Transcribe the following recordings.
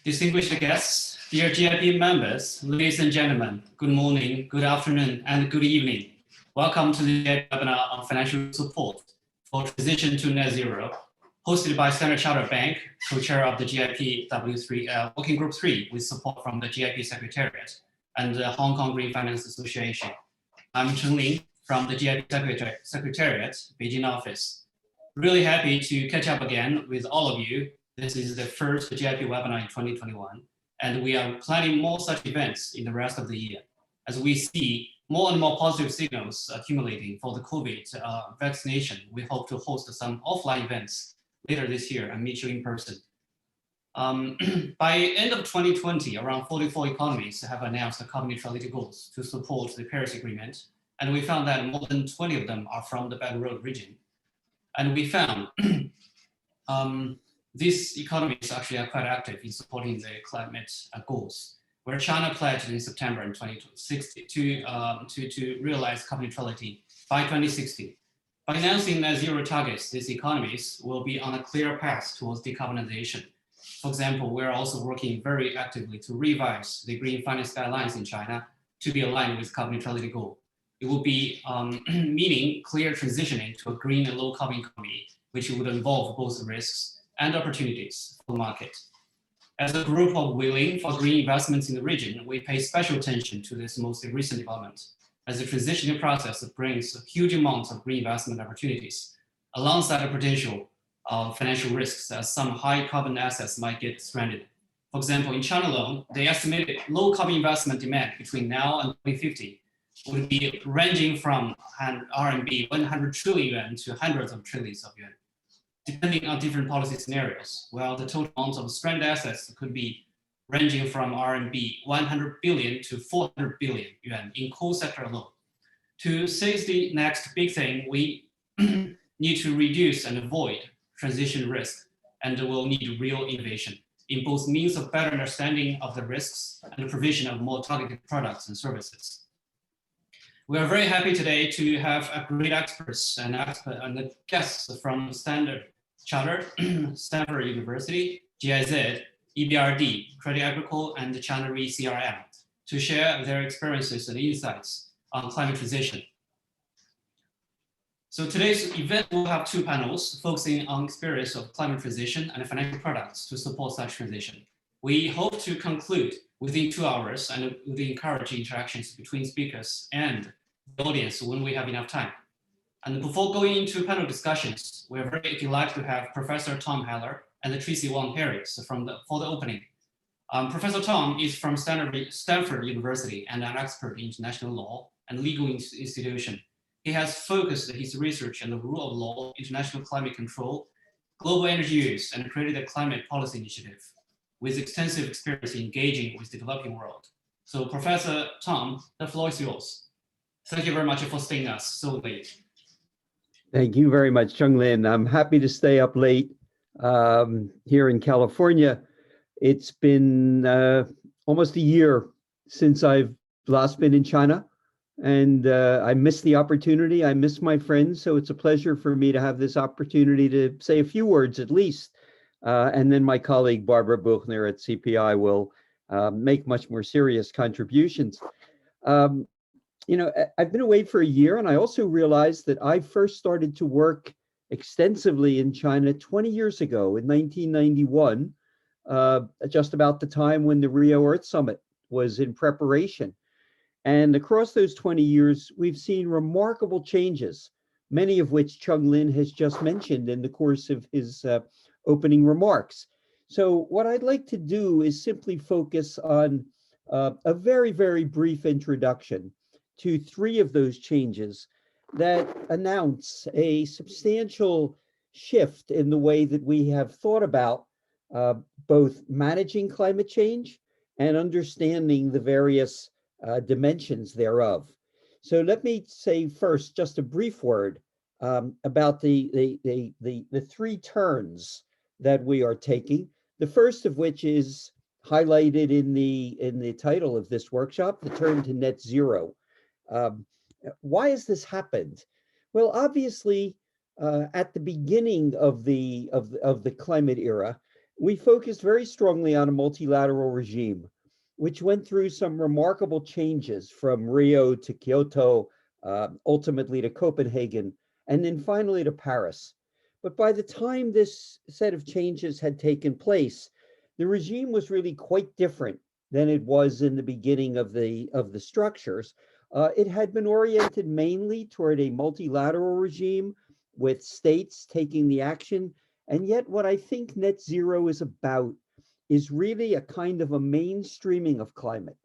Distinguished guests, dear GIP members, ladies and gentlemen, good morning, good afternoon, and good evening. Welcome to the GIP webinar on financial support for transition to net zero, hosted by Standard Chartered Bank, co-chair of the GIP W3 Working Group 3, with support from the GIP Secretariat and the Hong Kong Green Finance Association. I'm Chen Ling from the GIP Secretariat, Beijing office. Really happy to catch up again with all of you. This is the first GIP webinar in 2021, and we are planning more such events in the rest of the year. As we see more and more positive signals accumulating for the COVID vaccination, we hope to host some offline events later this year and meet you in person. By end of 2020, around 44 economies have announced the carbon neutrality goals to support the Paris Agreement, and we found that more than 20 of them are from the Belt and Road region. And we found these economies actually are quite active in supporting the climate goals, where China pledged in September in 2060 to realize carbon neutrality by 2060. By announcing net zero targets, these economies will be on a clear path towards decarbonization. For example, we're also working very actively to revise the green finance guidelines in China to be aligned with carbon neutrality goal. It will be meaning clear transitioning to a green and low carbon economy, which would involve both risks and opportunities for the market. As a group of willing for green investments in the region, we pay special attention to this most recent development, as the transitioning process brings huge amounts of green investment opportunities, alongside the potential of financial risks as some high carbon assets might get stranded. For example, in China alone, the estimated low carbon investment demand between now and 2050 would be ranging from RMB 100 trillion yuan to hundreds of trillions of yuan, depending on different policy scenarios, while the total amount of stranded assets could be ranging from RMB 100 billion to 400 billion yuan in coal sector alone. To seize the next big thing, we need to reduce and avoid transition risk, and will need real innovation in both means of better understanding of the risks and the provision of more targeted products and services. We are very happy today to have great experts and guests from Standard Chartered, Stanford University, GIZ, EBRD, Credit Agricole, and China Re CRM to share their experiences and insights on climate transition. So today's event will have two panels focusing on experience of climate transition and financial products to support such transition. We hope to conclude within 2 hours and would encourage interactions between speakers and the audience when we have enough time. And before going into panel discussions, we're very delighted to have Professor Tom Heller and Tracy Wong Harris for the opening. Professor Tom is from Stanford University and an expert in international law and legal institution. He has focused his research on the rule of law, international climate control, global energy use, and created a climate policy initiative with extensive experience engaging with the developing world. So Professor Tom, the floor is yours. Thank you very much for staying us so late. Thank you very much, Chung Lin. I'm happy to stay up late here in California. It's been almost a year since I've last been in China, and I missed the opportunity. I miss my friends, so it's a pleasure for me to have this opportunity to say a few words at least. And then my colleague Barbara Buchner at CPI will make much more serious contributions. You know, I've been away for a year, and I also realized that I first started to work extensively in China 20 years ago in 1991, just about the time when the Rio Earth Summit was in preparation. And across those 20 years, we've seen remarkable changes, many of which Chung Lin has just mentioned in the course of his opening remarks. So what I'd like to do is simply focus on a very, very brief introduction to three of those changes that announce a substantial shift in the way that we have thought about both managing climate change and understanding the various dimensions thereof. So let me say first just a brief word about the three turns that we are taking. The first of which is highlighted in the title of this workshop, the turn to net zero. Why has this happened? Well, obviously, at the beginning of the climate era, we focused very strongly on a multilateral regime, which went through some remarkable changes from Rio to Kyoto, ultimately to Copenhagen, and then finally to Paris. But by the time this set of changes had taken place, the regime was really quite different than it was in the beginning of the structures. It had been oriented mainly toward a multilateral regime with states taking the action. And yet, what I think net zero is about is really a kind of a mainstreaming of climate.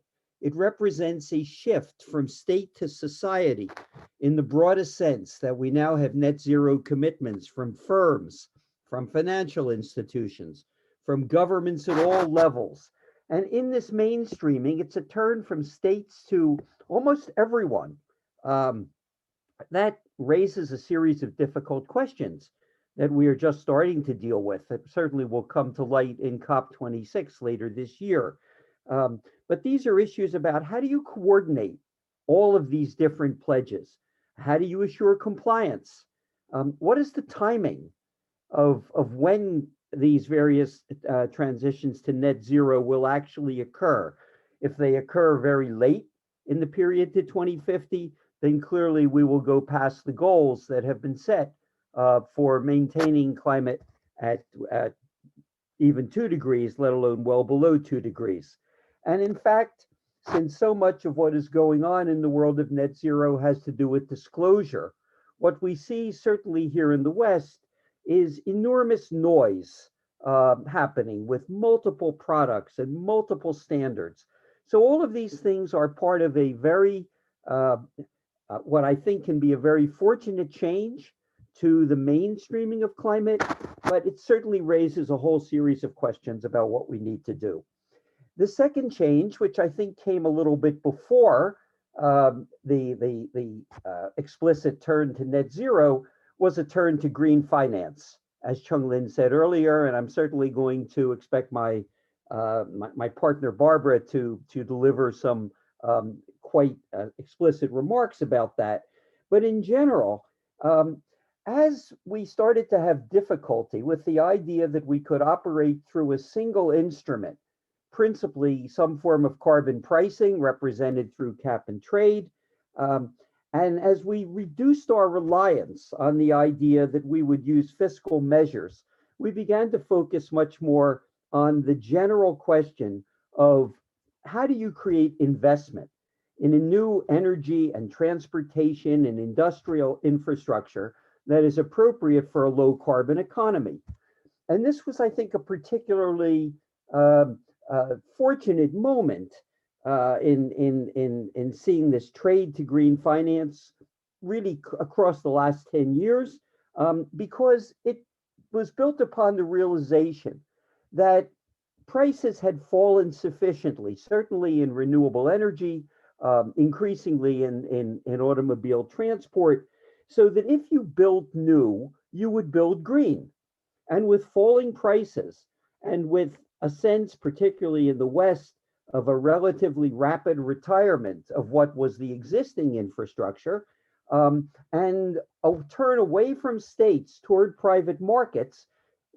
It represents a shift from state to society in the broadest sense that we now have net zero commitments from firms, from financial institutions, from governments at all levels. And in this mainstreaming, it's a turn from states to almost everyone. Um, that raises a series of difficult questions that we are just starting to deal with that certainly will come to light in COP26 later this year. But these are issues about how do you coordinate all of these different pledges? How do you assure compliance? What is the timing of when these various transitions to net zero will actually occur? If they occur very late in the period to 2050, then clearly we will go past the goals that have been set for maintaining climate at even 2 degrees, let alone well below 2 degrees. And in fact, since so much of what is going on in the world of net zero has to do with disclosure, what we see certainly here in the West is enormous noise happening with multiple products and multiple standards. So all of these things are part of a very what I think can be a very fortunate change to the mainstreaming of climate, but it certainly raises a whole series of questions about what we need to do. The second change, which I think came a little bit before the explicit turn to net zero, was a turn to green finance, as Chung Lin said earlier, and I'm certainly going to expect my partner Barbara to deliver some quite explicit remarks about that. But in general, as we started to have difficulty with the idea that we could operate through a single instrument, principally some form of carbon pricing represented through cap and trade, and as we reduced our reliance on the idea that we would use fiscal measures, we began to focus much more on the general question of how do you create investment in a new energy and transportation and industrial infrastructure that is appropriate for a low carbon economy. And this was, I think, a particularly fortunate moment in seeing this trade to green finance really across the last 10 years, because it was built upon the realization that prices had fallen sufficiently, certainly in renewable energy, increasingly in automobile transport, so that if you built new, you would build green. And with falling prices and with a sense, particularly in the West, of a relatively rapid retirement of what was the existing infrastructure, and a turn away from states toward private markets,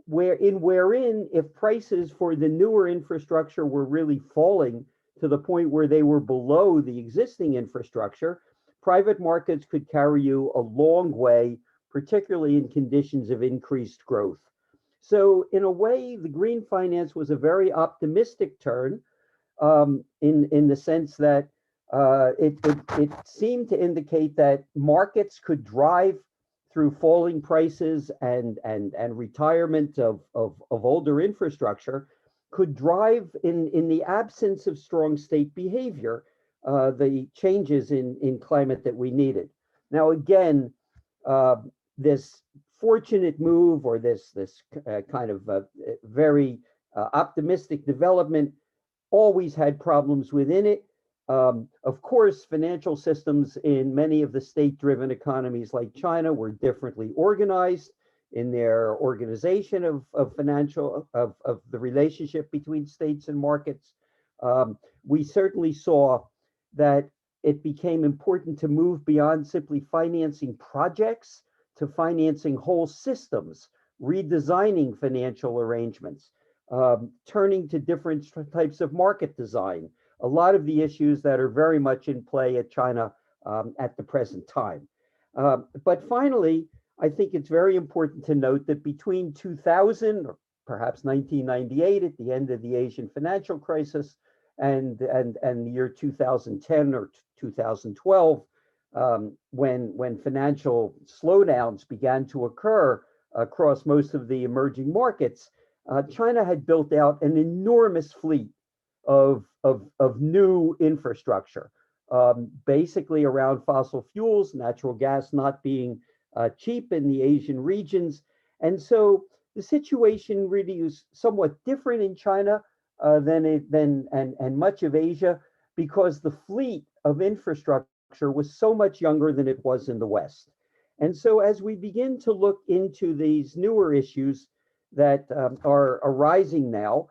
wherein if prices for the newer infrastructure were really falling to the point where they were below the existing infrastructure, private markets could carry you a long way, particularly in conditions of increased growth. So in a way, the green finance was a very optimistic turn, in the sense that it seemed to indicate that markets could drive through falling prices and retirement of older infrastructure, could drive in the absence of strong state behavior, the changes in climate that we needed. Now, again, this fortunate move or this kind of very optimistic development always had problems within it. Of course, financial systems in many of the state-driven economies like China were differently organized in their organization of the relationship between states and markets. We certainly saw that it became important to move beyond simply financing projects to financing whole systems, redesigning financial arrangements. turning to different types of market design, a lot of the issues that are very much in play at China at the present time. But finally, I think it's very important to note that between 2000 or perhaps 1998 at the end of the Asian financial crisis and the year 2010 or 2012, when financial slowdowns began to occur across most of the emerging markets, China had built out an enormous fleet of new infrastructure, basically around fossil fuels, natural gas not being cheap in the Asian regions. And so the situation really is somewhat different in China than much of Asia, because the fleet of infrastructure was so much younger than it was in the West. And so as we begin to look into these newer issues that are arising now,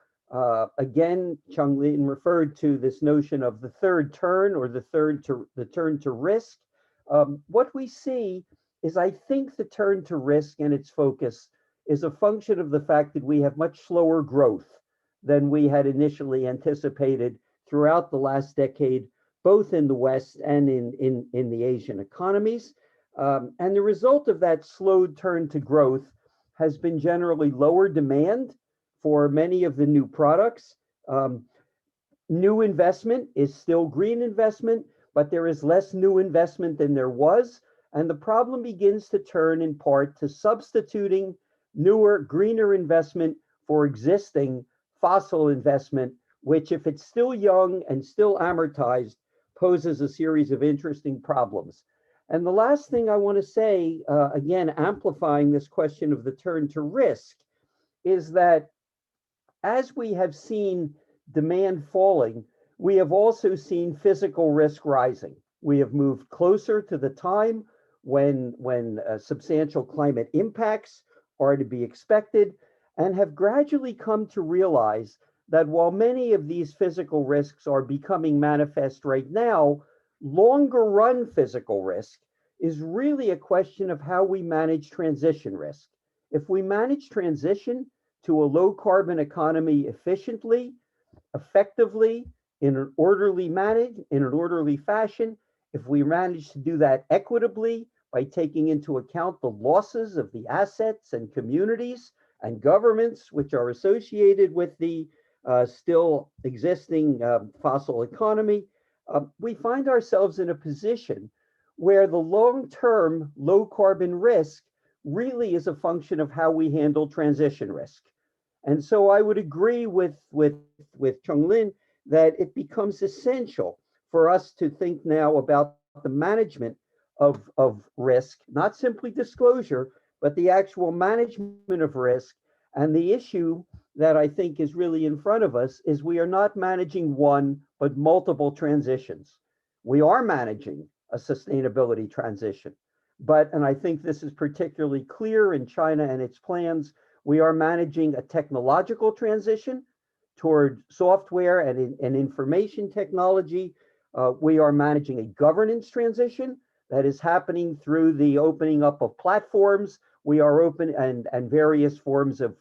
again, Chung Lin referred to this notion of the third turn, or the turn to risk. What we see is, I think the turn to risk and its focus is a function of the fact that we have much slower growth than we had initially anticipated throughout the last decade, both in the West and in the Asian economies. And the result of that slowed turn to growth has been generally lower demand for many of the new products. New investment is still green investment, but there is less new investment than there was. And the problem begins to turn in part to substituting newer, greener investment for existing fossil investment, which, if it's still young and still amortized, poses a series of interesting problems. And the last thing I want to say, again, amplifying this question of the turn to risk, is that as we have seen demand falling, we have also seen physical risk rising. We have moved closer to the time when substantial climate impacts are to be expected, and have gradually come to realize that while many of these physical risks are becoming manifest right now, longer run physical risk is really a question of how we manage transition risk. If we manage transition to a low carbon economy efficiently, effectively, in an orderly fashion, if we manage to do that equitably by taking into account the losses of the assets and communities and governments which are associated with the still existing fossil economy, we find ourselves in a position where the long-term low carbon risk really is a function of how we handle transition risk. And so I would agree with Chung Lin that it becomes essential for us to think now about the management of risk, not simply disclosure, but the actual management of risk. And the issue that I think is really in front of us is we are not managing one, but multiple transitions. We are managing a sustainability transition, and I think this is particularly clear in China and its plans. We are managing a technological transition toward software and information technology. We are managing a governance transition that is happening through the opening up of platforms. We are open and various forms of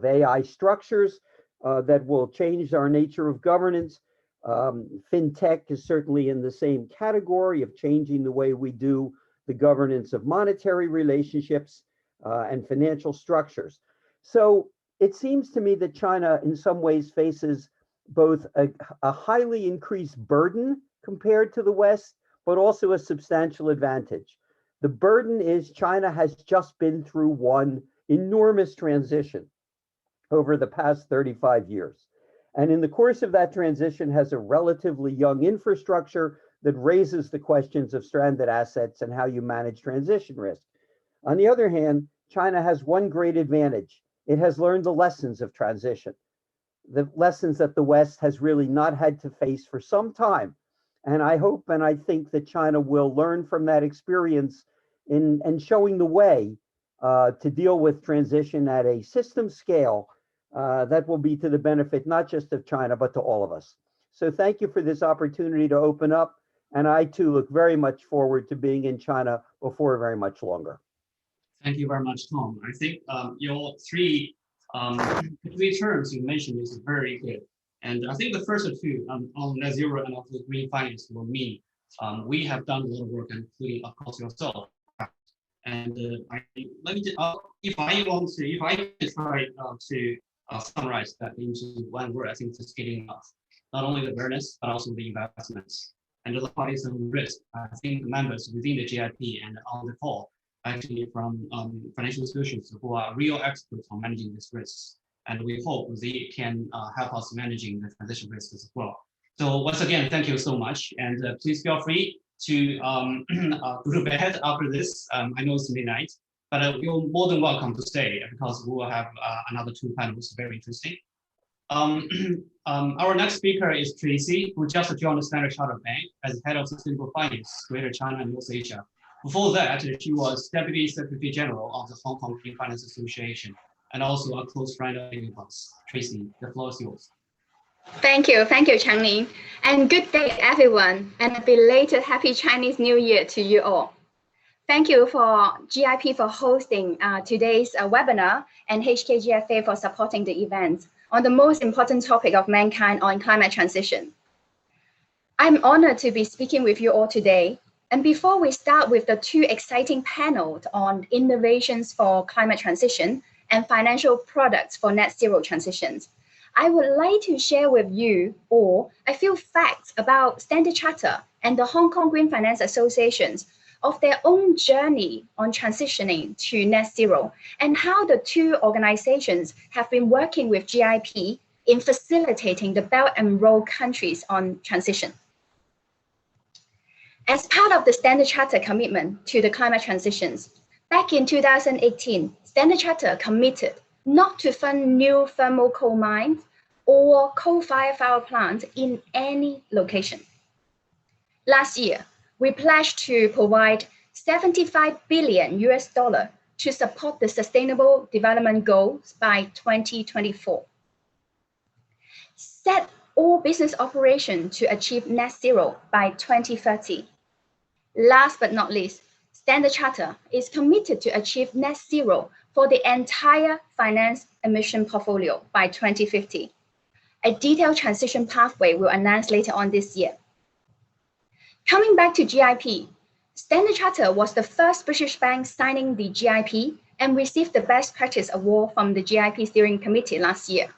AI structures that will change our nature of governance. FinTech is certainly in the same category of changing the way we do the governance of monetary relationships and financial structures. So it seems to me that China in some ways faces both a highly increased burden compared to the West, but also a substantial advantage. The burden is China has just been through one enormous transition over the past 35 years. And in the course of that transition has a relatively young infrastructure that raises the questions of stranded assets and how you manage transition risk. On the other hand, China has one great advantage. It has learned the lessons of transition, the lessons that the West has really not had to face for some time. And I hope and I think that China will learn from that experience in showing the way to deal with transition at a system scale that will be to the benefit not just of China, but to all of us. So thank you for this opportunity to open up. And I too look very much forward to being in China before very much longer. Thank you very much, Tom. I think your three terms you mentioned is very good. And I think the first two on net zero and also green finance will mean we have done a lot of work, including, of course, yourself. And if I try to summarize that into one word, I think it's getting enough. Not only the awareness, but also the investments. And the parties and risk. I think the members within the GIP and on the call actually from financial institutions who are real experts on managing these risks. And we hope they can help us managing the transition risks as well. So once again, thank you so much. And please feel free to go to bed after this. I know it's midnight, but you're more than welcome to stay because we will have another two panels, very interesting. Our next speaker is Tracy, who just joined the Standard Chartered Bank as head of sustainable finance, Greater China and North Asia. Before that, she was Deputy Secretary General of the Hong Kong Green Finance Association and also a close friend of us. Tracy, the floor is yours. Thank you, Changning. And good day, everyone, and a belated Happy Chinese New Year to you all. Thank you for GIP for hosting today's webinar and HKGFA for supporting the event on the most important topic of mankind on climate transition. I'm honored to be speaking with you all today. And before we start with the two exciting panels on innovations for climate transition and financial products for net zero transitions, I would like to share with you all a few facts about Standard Chartered and the Hong Kong Green Finance Associations of their own journey on transitioning to net zero and how the two organizations have been working with GIP in facilitating the Belt and Road countries on transition. As part of the Standard Chartered commitment to the climate transitions, back in 2018, Standard Chartered committed not to fund new thermal coal mines or coal-fired power plants in any location. Last year, we pledged to provide $75 billion to support the Sustainable Development Goals by 2024. Set all business operations to achieve net zero by 2030. Last but not least, Standard Chartered is committed to achieve net zero for the entire finance emission portfolio by 2050. A detailed transition pathway will announce later on this year. Coming back to GIP, Standard Chartered was the first British bank signing the GIP and received the Best Practice Award from the GIP Steering Committee last year.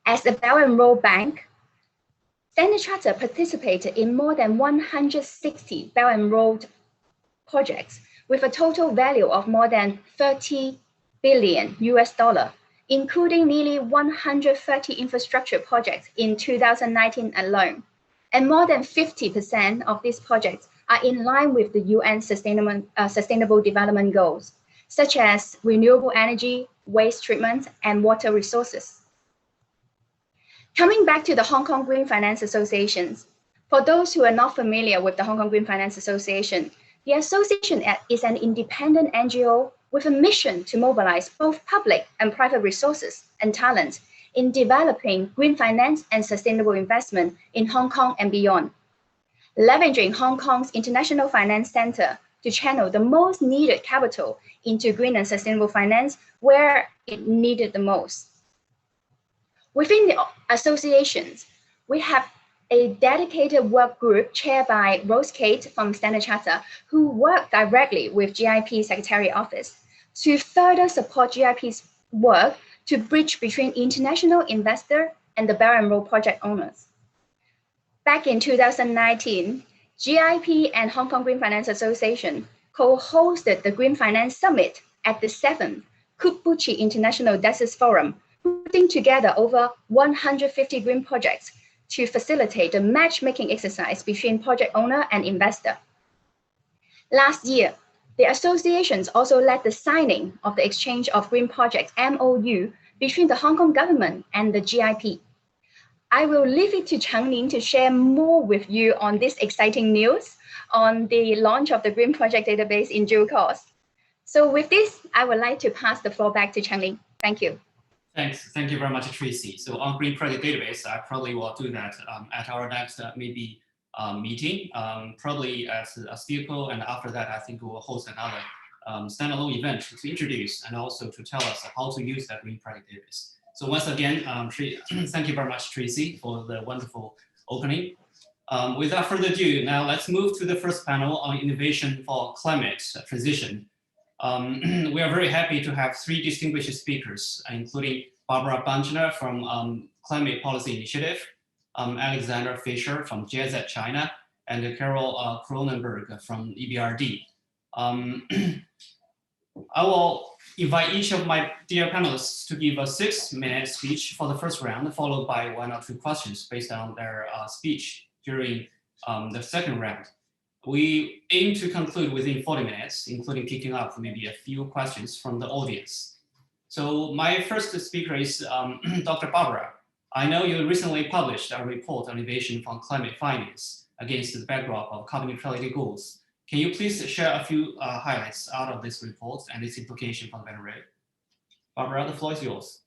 As a Belt and Road bank, Standard Chartered participated in more than 160 Belt and Road projects with a total value of more than $30 billion, including nearly 130 infrastructure projects in 2019 alone. And more than 50% of these projects are in line with the UN Sustainable Development Goals, such as renewable energy, waste treatment, and water resources. Coming back to the Hong Kong Green Finance Associations, for those who are not familiar with the Hong Kong Green Finance Association, the association is an independent NGO with a mission to mobilize both public and private resources and talent in developing green finance and sustainable investment in Hong Kong and beyond, leveraging Hong Kong's International Finance Center to channel the most needed capital into green and sustainable finance where it needed the most. Within the associations, we have a dedicated work group chaired by Rose Kate from Standard Chartered, who work directly with GIP Secretariat Office to further support GIP's work to bridge between international investor and the Belt and Road project owners. Back in 2019, GIP and Hong Kong Green Finance Association co-hosted the Green Finance Summit at the 7th Kutbuchi International Desert Forum, putting together over 150 green projects to facilitate the matchmaking exercise between project owner and investor. Last year, the associations also led the signing of the Exchange of Green Projects MOU between the Hong Kong government and the GIP. I will leave it to Changning to share more with you on this exciting news on the launch of the Green Project Database in due course. So with this, I would like to pass the floor back to Changning. Thank you. Thanks. Thank you very much, Tracy. So on Green Project Database, I probably will do that at our next maybe meeting, probably as a vehicle. And after that, I think we will host another standalone event to introduce and also to tell us how to use that green project database. So once again, thank you very much, Tracy, for the wonderful opening. Without further ado, now let's move to the first panel on innovation for climate transition. We are very happy to have three distinguished speakers, including Barbara Bunchner from Climate Policy Initiative, Alexander Fisher from GIZ China, and Carol Cronenberg from EBRD. I will invite each of my dear panelists to give a 6-minute speech for the first round, followed by 1 or 2 questions based on their speech during the second round. We aim to conclude within 40 minutes, including picking up maybe a few questions from the audience. So my first speaker is Dr. Barbara. I know you recently published a report on innovation from climate finance against the backdrop of carbon neutrality goals. Can you please share a few highlights out of this report and its implication for the better rate? Barbara, the floor is yours.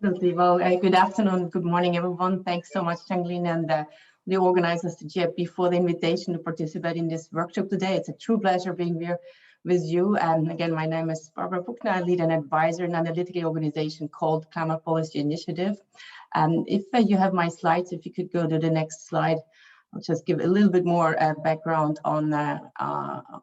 Absolutely. Well, good afternoon, good morning, everyone. Thanks so much, Changlin, and the organizers, the GIP, for the invitation to participate in this workshop today. It's a true pleasure being here with you. And again, my name is Barbara Buchner. I lead an advisor and analytical organization called Climate Policy Initiative. If you have my slides, if you could go to the next slide, I'll just give a little bit more background on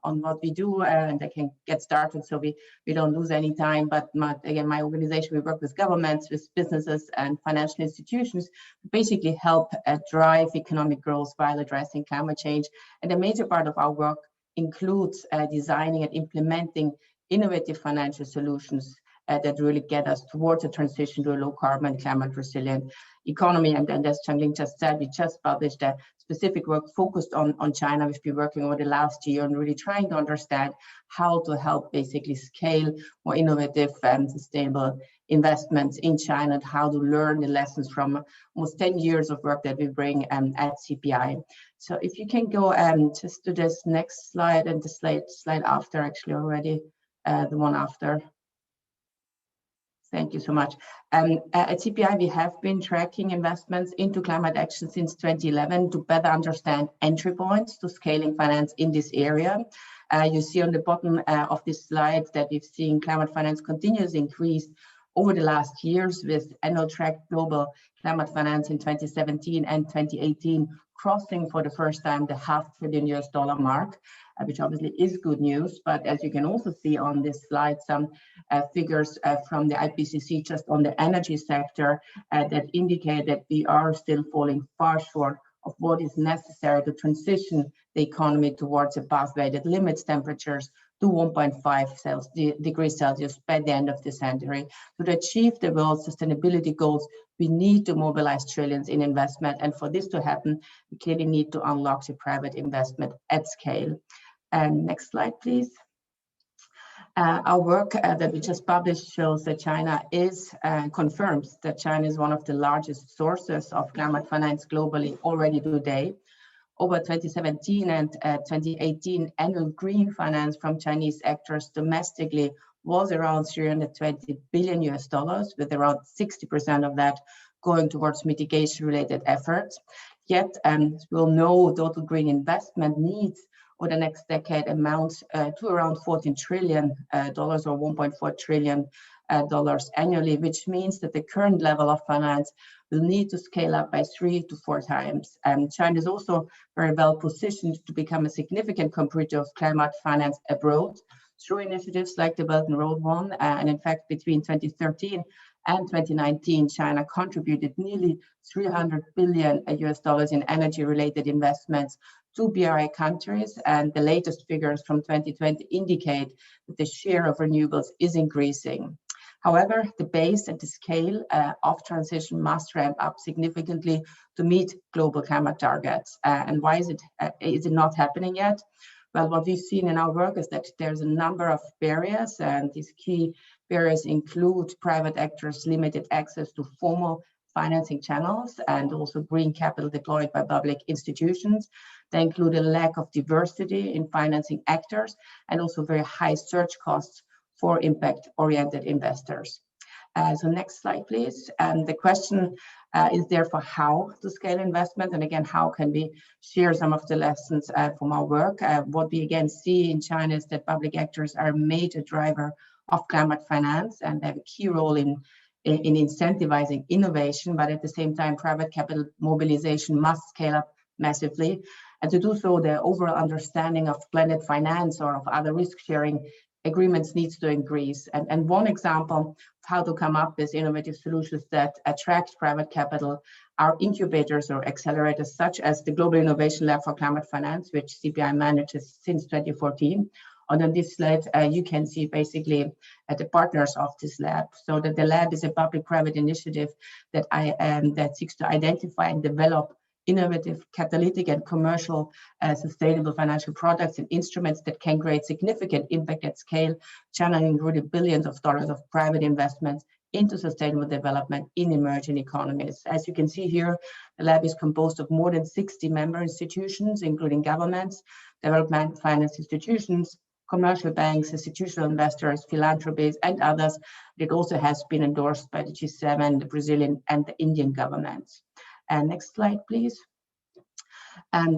what we do, and I can get started so we don't lose any time. But again, my organization, we work with governments, with businesses and financial institutions to basically help drive economic growth while addressing climate change. And a major part of our work includes designing and implementing innovative financial solutions that really get us towards a transition to a low carbon, climate resilient economy. And as Changlin just said, we just published a specific work focused on China. We've been working over the last year and really trying to understand how to help basically scale more innovative and sustainable investments in China, and how to learn the lessons from almost 10 years of work that we bring at CPI. So if you can go just to this next slide, and the slide after, actually already, the one after. Thank you so much. At CPI, we have been tracking investments into climate action since 2011 to better understand entry points to scaling finance in this area. You see on the bottom of this slide that we've seen climate finance continues increase over the last years, with annual tracked global climate finance in 2017 and 2018 crossing for the first time the $500 billion mark, which obviously is good news. But as you can also see on this slide, some figures from the IPCC just on the energy sector that indicate that we are still falling far short of what is necessary to transition the economy towards a pathway that limits temperatures to 1.5 degrees Celsius by the end of the century. To achieve the world's sustainability goals, we need to mobilize trillions in investment. And for this to happen, we clearly need to unlock the private investment at scale. Next slide, please. Our work that we just published shows that China is, confirms that China is one of the largest sources of climate finance globally already today. Over 2017 and 2018, annual green finance from Chinese actors domestically was around $320 billion, with around 60% of that going towards mitigation-related efforts. Yet, we'll know total green investment needs over the next decade amounts to around $14 trillion or $1.4 trillion annually, which means that the current level of finance will need to scale up by 3 to 4 times. China is also very well positioned to become a significant contributor of climate finance abroad through initiatives like the Belt and Road One. And in fact, between 2013 and 2019, China contributed nearly $300 billion in energy-related investments to BRI countries, and the latest figures from 2020 indicate that the share of renewables is increasing. However, the pace and the scale of transition must ramp up significantly to meet global climate targets. And why is it not happening yet? Well, what we've seen in our work is that there's a number of barriers, and these key barriers include private actors' limited access to formal financing channels and also green capital deployed by public institutions. They include a lack of diversity in financing actors and also very high search costs for impact-oriented investors. So next slide, please. The question is therefore how to scale investment, and again, how can we share some of the lessons from our work? What we again see in China is that public actors are a major driver of climate finance, and they have a key role in incentivizing innovation, but at the same time, private capital mobilization must scale up massively. And to do so, the overall understanding of blended finance or of other risk-sharing agreements needs to increase. And one example of how to come up with innovative solutions that attract private capital are incubators or accelerators, such as the Global Innovation Lab for Climate Finance, which CPI manages since 2014. And on this slide, you can see basically the partners of this lab. So that the lab is a public-private initiative that that seeks to identify and develop innovative, catalytic, and commercial sustainable financial products and instruments that can create significant impact at scale, channeling really billions of dollars of private investments into sustainable development in emerging economies. As you can see here, the lab is composed of more than 60 member institutions, including governments, development finance institutions, commercial banks, institutional investors, philanthropies, and others. It also has been endorsed by the G7, the Brazilian, and the Indian governments. Next slide, please.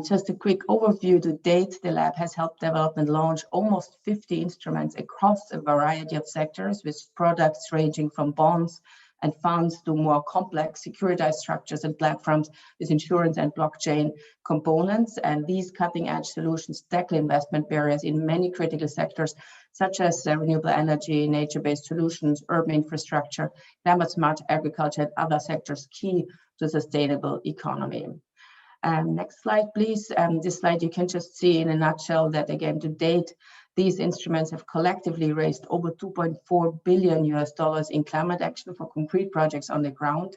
Just a quick overview. To date, the lab has helped develop and launch almost 50 instruments across a variety of sectors, with products ranging from bonds and funds to more complex securitized structures and platforms with insurance and blockchain components. And these cutting-edge solutions tackle investment barriers in many critical sectors, such as renewable energy, nature-based solutions, urban infrastructure, climate-smart agriculture, and other sectors key to sustainable economy. Next slide, please. This slide you can just see in a nutshell that, again, to date, these instruments have collectively raised over $2.4 billion in climate action for concrete projects on the ground,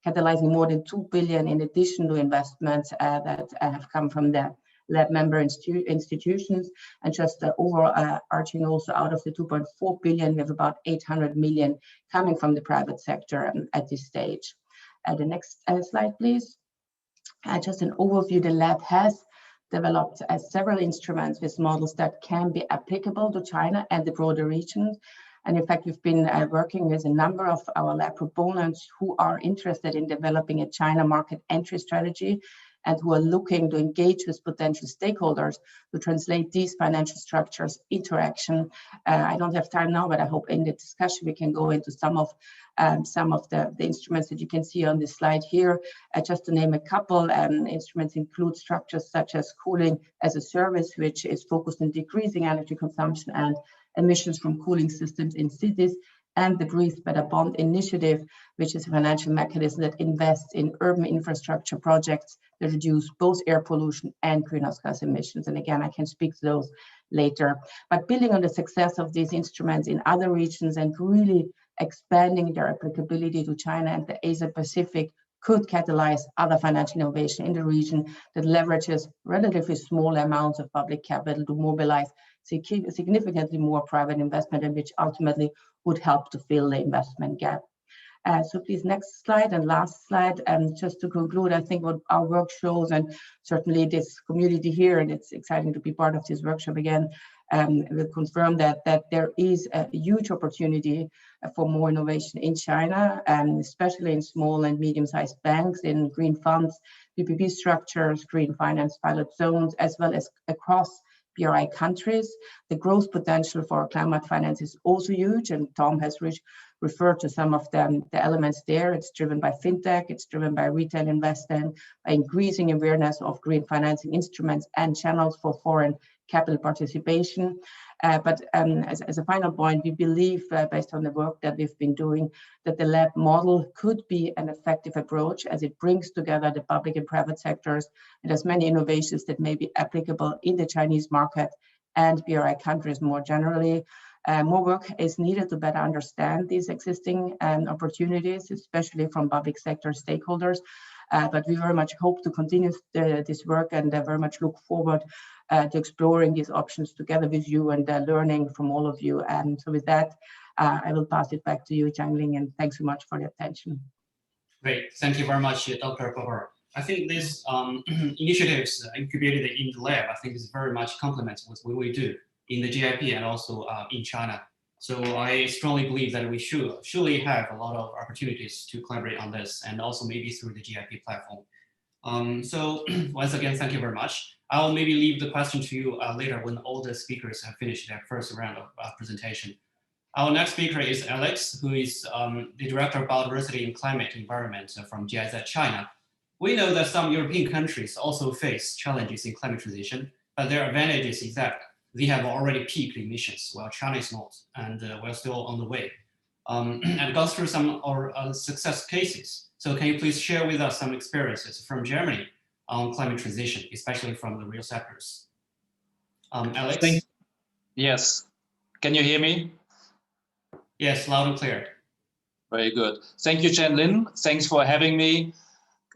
catalyzing more than $2 billion in addition to investments that have come from the lab member institutions. And just the overarching also out of the 2.4 billion, we have about 800 million coming from the private sector at this stage. The next slide, please. Just an overview, the lab has developed several instruments with models that can be applicable to China and the broader region. And in fact, we've been working with a number of our lab proponents who are interested in developing a China market entry strategy and who are looking to engage with potential stakeholders to translate these financial structures into action. I don't have time now, but I hope in the discussion we can go into some of the instruments that you can see on this slide here. Just to name a couple, instruments include structures such as cooling as a service, which is focused on decreasing energy consumption and emissions from cooling systems in cities, and the Breathe Better Bond initiative, which is a financial mechanism that invests in urban infrastructure projects that reduce both air pollution and greenhouse gas emissions. And again, I can speak to those later. But building on the success of these instruments in other regions and really expanding their applicability to China and the Asia Pacific could catalyze other financial innovation in the region that leverages relatively small amounts of public capital to mobilize significantly more private investment, and which ultimately would help to fill the investment gap. So please, next slide and last slide. Just to conclude, I think what our work shows, and certainly this community here, and it's exciting to be part of this workshop again, will confirm that there is a huge opportunity for more innovation in China, especially in small and medium-sized banks, in green funds, PPP structures, green finance pilot zones, as well as across BRI countries. The growth potential for climate finance is also huge, and Tom has referred to some of the elements there. It's driven by fintech, it's driven by retail investing, by increasing awareness of green financing instruments and channels for foreign capital participation. But as a final point, we believe, based on the work that we've been doing, that the lab model could be an effective approach as it brings together the public and private sectors and has many innovations that may be applicable in the Chinese market and BRI countries more generally. More work is needed to better understand these existing opportunities, especially from public sector stakeholders. But we very much hope to continue this work, and very much look forward to exploring these options together with you and learning from all of you. And so with that, I will pass it back to you, Jiangling, and thanks so much for the attention. Great, thank you very much, Dr. Popper. I think these initiatives incubated in the lab, I think is very much complements with what we do in the GIP and also in China So I strongly believe that we should surely have a lot of opportunities to collaborate on this, and also maybe through the GIP platform. So once again, thank you very much. I'll maybe leave the question to you later when all the speakers have finished their first round of presentation. Our next speaker is Alex, who is the Director of Biodiversity and Climate Environment from GIZ China. We know that some European countries also face challenges in climate transition, but their advantages is that they have already peaked emissions, while China is not, and we're still on the way. And gone through some of our success cases. So can you please share with us some experiences from Germany on climate transition, especially from the real sectors? Alex? Yes. Can you hear me? Yes, loud and clear. Very good. Thank you, Chen Lin. Thanks for having me.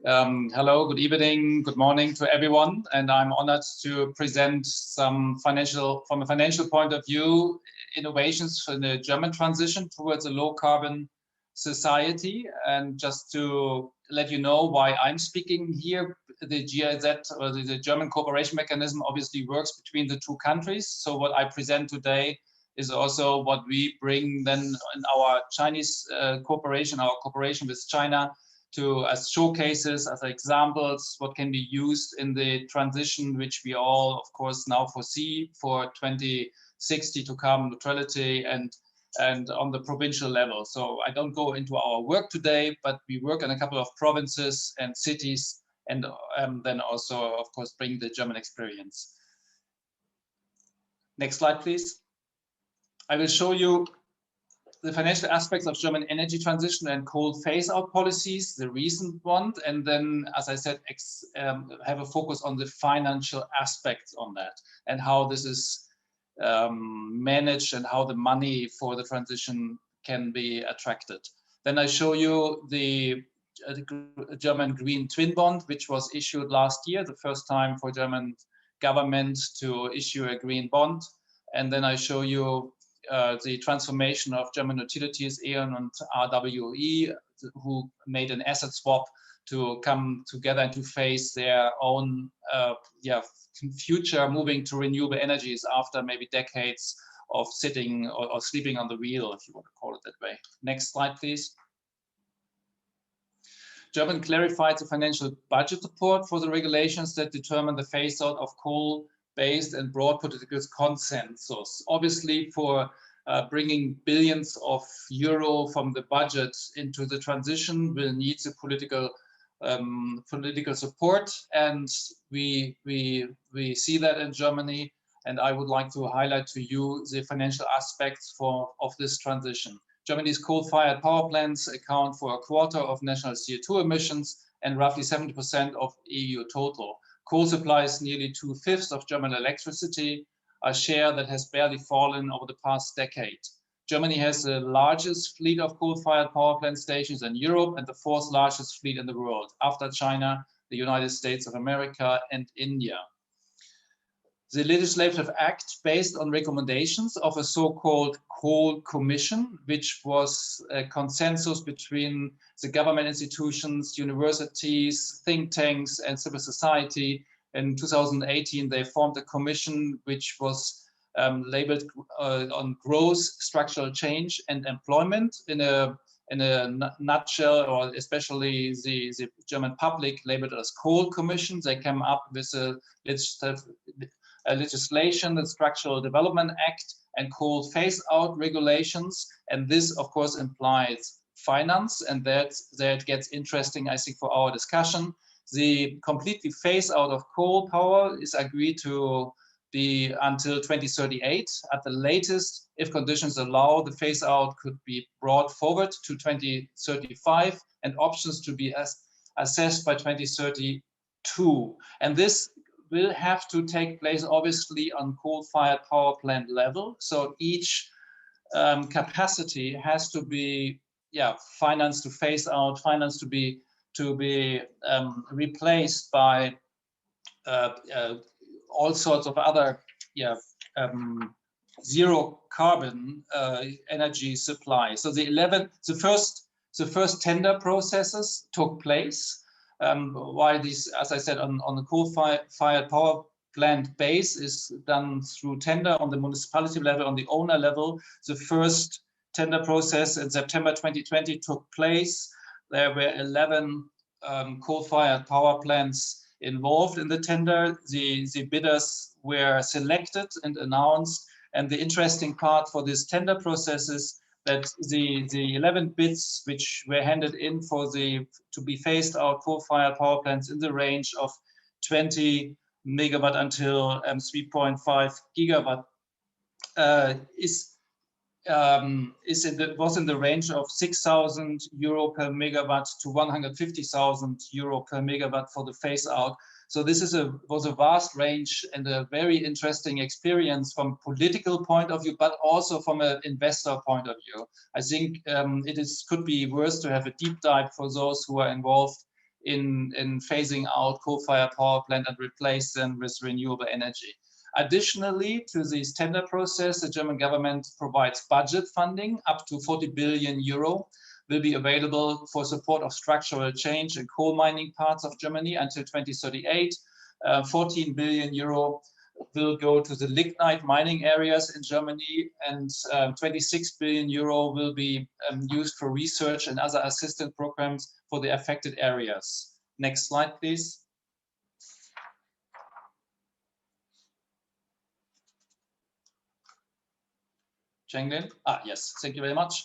Hello, good evening, good morning to everyone. And I'm honored to present some from a financial point of view, innovations for the German transition towards a low carbon society. And just to let you know why I'm speaking here, the GIZ, or the German cooperation mechanism, obviously works between the two countries. So what I present today is also what we bring then in our Chinese cooperation, our cooperation with China, to as showcases, as examples, what can be used in the transition, which we all, of course, now foresee for 2060 to carbon neutrality and on the provincial level. So I don't go into our work today, but we work in a couple of provinces and cities, and then also, of course, bring the German experience. Next slide, please. I will show you the financial aspects of German energy transition and coal phase-out policies, the recent one, and then, as I said, have a focus on the financial aspects on that and how this is managed and how the money for the transition can be attracted. Then I show you the German Green Twin Bond, which was issued last year, the first time for German government to issue a green bond. And then I show you the transformation of German utilities, E.ON and RWE, who made an asset swap to come together and to face their own future, moving to renewable energies after maybe decades of sitting or sleeping on the wheel, if you want to call it that way. Next slide, please. Germany clarified the financial budget support for the regulations that determine the phase-out of coal-based and broad political consensus. Obviously, for bringing billions of euro from the budget into the transition will need the political support, and we see that in Germany. And I would like to highlight to you the financial aspects of this transition. Germany's coal-fired power plants account for a quarter of national CO2 emissions and roughly 70% of EU total. Coal supplies nearly 2/5 of German electricity, a share that has barely fallen over the past decade. Germany has the largest fleet of coal-fired power plant stations in Europe and the fourth largest fleet in the world, after China, the United States of America, and India. The legislative act, based on recommendations of a so-called coal commission, which was a consensus between the government institutions, universities, think tanks, and civil society. In 2018, they formed a commission which was labeled on growth, structural change, and employment. In a nutshell, or especially the German public labeled it as coal commission. They came up with a legislation, the Structural Development Act, and coal phase-out regulations. And this, of course, implies finance, and that gets interesting, I think, for our discussion. The completely phase-out of coal power is agreed to be until 2038. At the latest, if conditions allow, the phase-out could be brought forward to 2035, and options to be assessed by 2032. And this will have to take place, obviously, on coal-fired power plant level. So each capacity has to be financed to phase out, financed to be replaced by all sorts of other zero carbon energy supply. So the first tender processes took place. While these, as I said, on the coal-fired power plant base is done through tender on the municipality level, on the owner level. The first tender process in September 2020 took place. There were 11 coal-fired power plants involved in the tender. The bidders were selected and announced. And the interesting part for this tender process is that the 11 bids which were handed in to be phased out coal-fired power plants in the range of 20 megawatt until 3.5 gigawatt was in the range of 6,000 euro per megawatt to 150,000 euro per megawatt for the phase out. So this was a vast range and a very interesting experience from political point of view, but also from an investor point of view. I think could be worth to have a deep dive for those who are involved in phasing out coal-fired power plant and replace them with renewable energy. Additionally to this tender process, the German government provides budget funding up to 40 billion euro will be available for support of structural change in coal mining parts of Germany until 2038. 14 billion euro will go to the lignite mining areas in Germany, and 26 billion euro will be used for research and other assistance programs for the affected areas. Next slide, please. Changlin? Yes, thank you very much.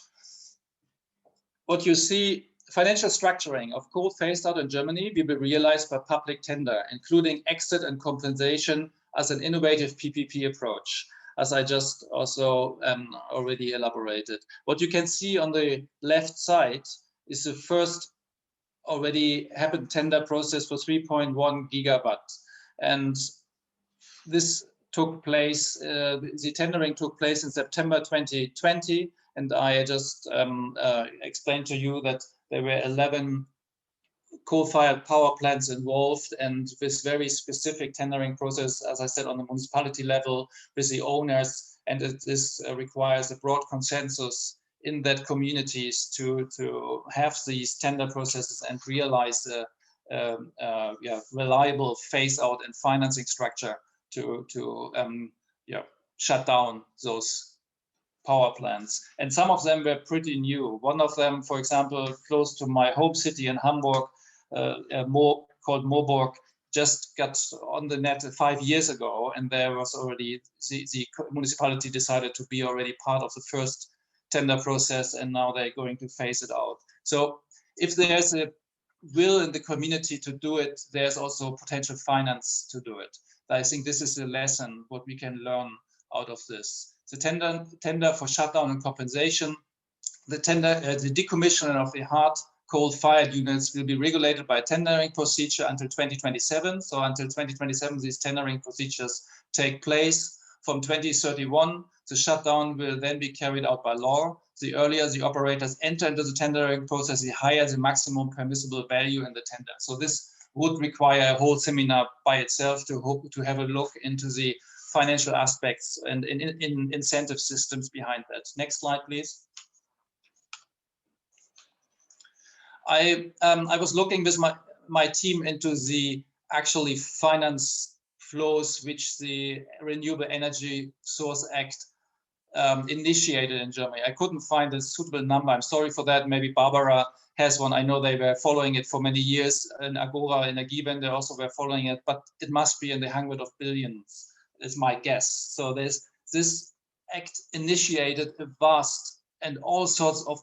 What you see, financial structuring of coal phased out in Germany will be realized by public tender, including exit and compensation as an innovative PPP approach, as I just also already elaborated. What you can see on the left side is the first already happened tender process for 3.1 gigawatt. And this took place, the tendering took place in September 2020. And I just explained to you that there were 11 coal-fired power plants involved, and with very specific tendering process, as I said, on the municipality level with the owners. And this requires a broad consensus in that communities to have these tender processes and realize a reliable phase out and financing structure to shut down those power plants. And some of them were pretty new. One of them, for example, close to my home city in Hamburg, called Moorburg, just got on the net 5 years ago, and there was already the municipality decided to be already part of the first tender process, and now they're going to phase it out. So if there's a will in the community to do it, there's also potential finance to do it. I think this is a lesson what we can learn out of this. The tender for shutdown and compensation, the decommissioning of the hard coal-fired units will be regulated by a tendering procedure until 2027. So until 2027, these tendering procedures take place. From 2031, the shutdown will then be carried out by law. The earlier the operators enter into the tendering process, the higher the maximum permissible value in the tender. So this would require a whole seminar by itself to have a look into the financial aspects and in incentive systems behind that. Next slide, please. I was looking with my team into the actually finance flows which the Renewable Energy Source Act initiated in Germany. I couldn't find a suitable number. I'm sorry for that. Maybe Barbara has one. I know they were following it for many years. And Agora Energiewende also were following it, but it must be in the hundreds of billions, is my guess. So this act initiated a vast and all sorts of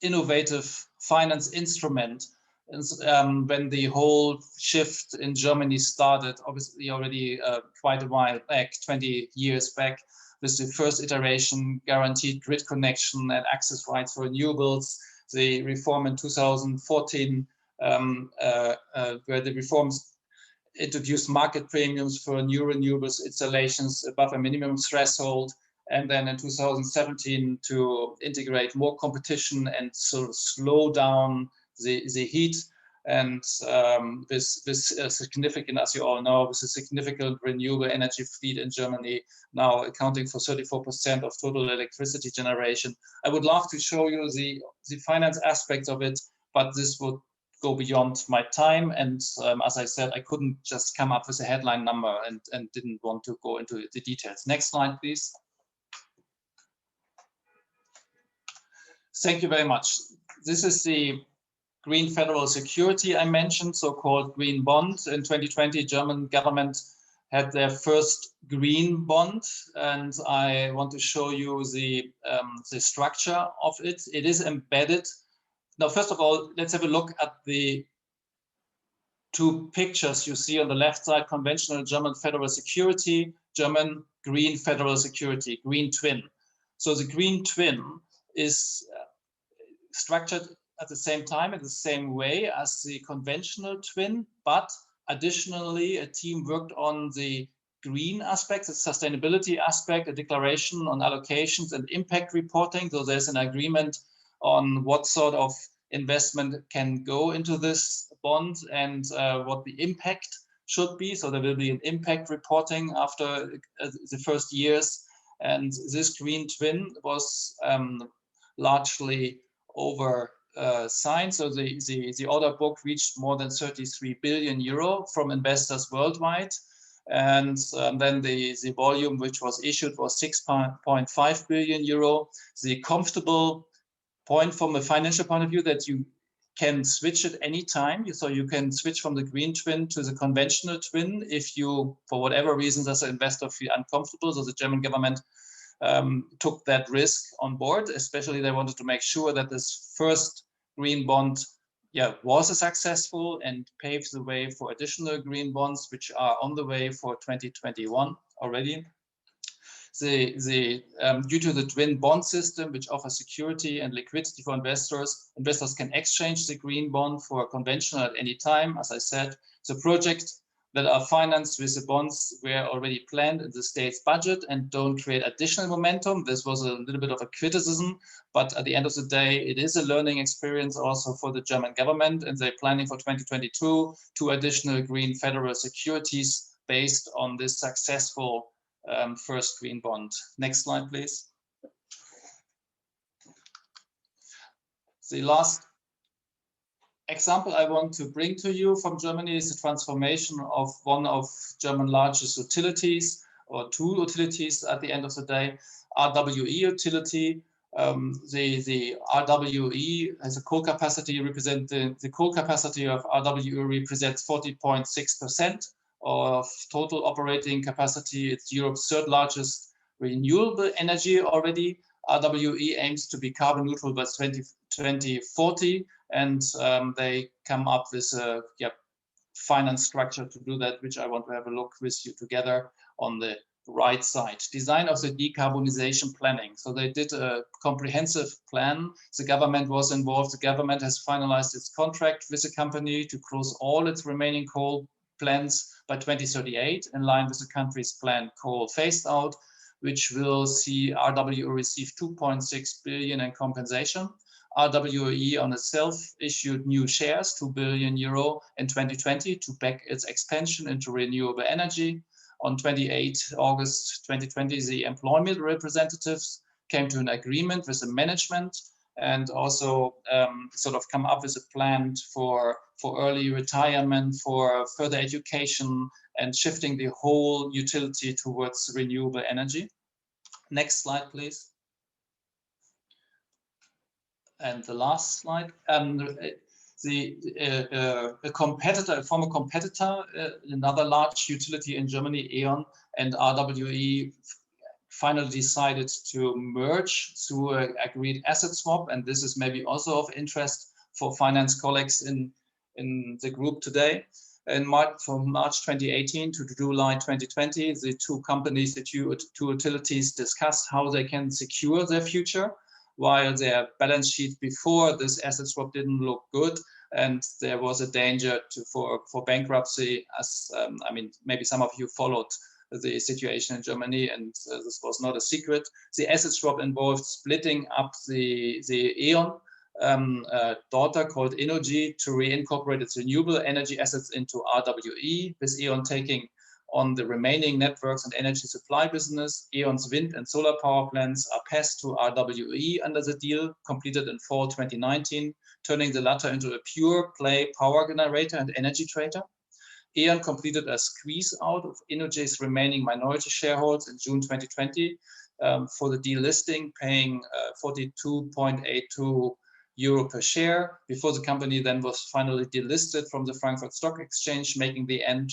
innovative finance instrument. And when the whole shift in Germany started, obviously already quite a while back, 20 years back, with the first iteration, guaranteed grid connection and access rights for renewables, the reform in 2014, where the reforms introduced market premiums for new renewables installations above a minimum threshold, and then in 2017 to integrate more competition and sort of slow down the heat. And this significant, as you all know, this is a significant renewable energy fleet in Germany, now accounting for 34% of total electricity generation. I would love to show you the finance aspects of it, but this would go beyond my time. And as I said, I couldn't just come up with a headline number and didn't want to go into the details. Next slide, please. Thank you very much. This is the green federal security I mentioned, so-called green bond. In 2020, German government had their first green bond, and I want to show you the structure of it. It is embedded. Now, first of all, let's have a look at the two pictures you see on the left side: conventional German federal security, German green federal security, green twin. So the green twin is structured at the same time, in the same way as the conventional twin, but additionally, a team worked on the green aspects, the sustainability aspect, a declaration on allocations and impact reporting. So there's an agreement on what sort of investment can go into this bond and what the impact should be. So there will be an impact reporting after the first years. And this green twin was largely over signed. So the order book reached more than 33 billion euro from investors worldwide. And then the volume which was issued was 6.5 billion euro. The comfortable point from a financial point of view that you can switch at any time. So you can switch from the green twin to the conventional twin if you, for whatever reasons, as an investor feel uncomfortable. So the German government took that risk on board. Especially they wanted to make sure that this first green bond was successful and paves the way for additional green bonds, which are on the way for 2021 already. Due to the twin bond system, which offers security and liquidity for investors, investors can exchange the green bond for a conventional at any time. As I said, the project that are financed with the bonds were already planned in the state's budget and don't create additional momentum. This was a little bit of a criticism, but at the end of the day, it is a learning experience also for the German government, and they're planning for 2022 2 additional green federal securities based on this successful first green bond. Next slide, please. The last example I want to bring to you from Germany is the transformation of one of German's largest utilities, or two utilities at the end of the day, RWE utility. The RWE has a coal capacity the coal capacity of RWE represents 40.6% of total operating capacity. It's Europe's third largest renewable energy already. RWE aims to be carbon neutral by 2040, and they come up with a finance structure to do that, which I want to have a look with you together on the right side. Design of the decarbonization planning. So they did a comprehensive plan. The government was involved. The government has finalized its contract with the company to close all its remaining coal plants by 2038, in line with the country's planned coal phased out, which will see RWE receive 2.6 billion in compensation. RWE on itself issued new shares, 2 billion euro in 2020 to back its expansion into renewable energy. On 28 August 2020, the employment representatives came to an agreement with the management and also sort of come up with a plan for early retirement, for further education, and shifting the whole utility towards renewable energy. Next slide, please. And the last slide. A former competitor, another large utility in Germany, E.ON, and RWE finally decided to merge through an agreed asset swap. And this is maybe also of interest for finance colleagues in the group today. From March 2018 to July 2020, the two companies, the two utilities discussed how they can secure their future, while their balance sheet before this asset swap didn't look good, and there was a danger for bankruptcy. As I mean, maybe some of you followed the situation in Germany, and this was not a secret. The asset swap involved splitting up the E.ON daughter called Innogy to reincorporate its renewable energy assets into RWE, with E.ON taking on the remaining networks and energy supply business. E.ON's wind and solar power plants are passed to RWE under the deal completed in fall 2019. turning the latter into a pure play power generator and energy trader. E.ON completed a squeeze out of Innogy's remaining minority shareholders in June 2020 for the delisting, paying 42.82 euro per share, before the company then was finally delisted from the Frankfurt Stock Exchange, making the end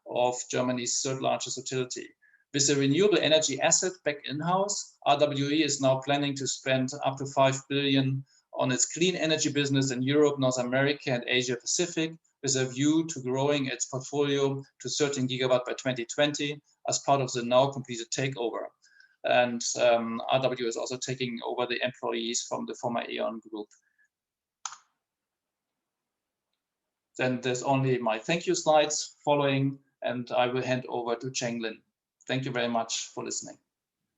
of Germany's third largest utility. With a renewable energy asset back in-house, RWE is now planning to spend up to 5 billion on its clean energy business in Europe, North America, and Asia Pacific, with a view to growing its portfolio to 13 gigawatt by 2020 as part of the now completed takeover. And RWE is also taking over the employees from the former E.ON group. Then there's only my thank you slides following, and I will hand over to Cheng-Lin. Thank you very much for listening.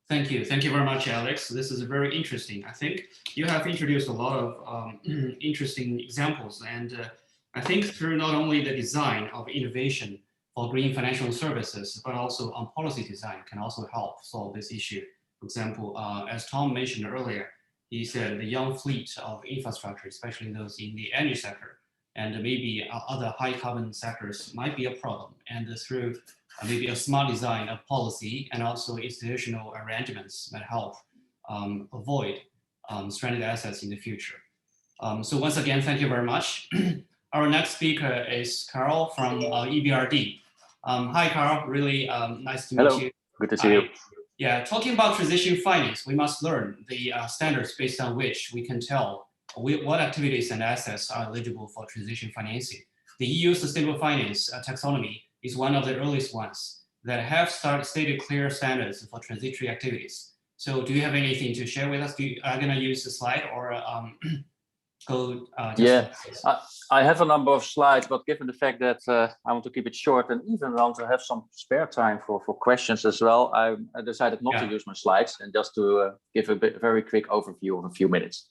Thank you. Thank you very much, Alex. This is very interesting. I think you have introduced a lot of interesting examples. And I think through not only the design of innovation for green financial services, but also on policy design can also help solve this issue. For example, as Tom mentioned earlier, he said the young fleet of infrastructure, especially those in the energy sector, and maybe other high carbon sectors might be a problem. And through maybe a smart design of policy and also institutional arrangements that help avoid stranded assets in the future. So once again, thank you very much. Our next speaker is Carl from EBRD. Hi, Carl. Really nice to meet you. Good to see you. Yeah, talking about transition finance, we must learn the standards based on which we can tell what activities and assets are eligible for transition financing. The EU Sustainable Finance Taxonomy is one of the earliest ones that have stated clear standards for transitory activities. So do you have anything to share with us? Are you going to use the slide or go? Yeah, I have a number of slides, but given the fact that I want to keep it short and even want to have some spare time for questions as well, I decided not to use my slides and just to give a very quick overview of a few minutes.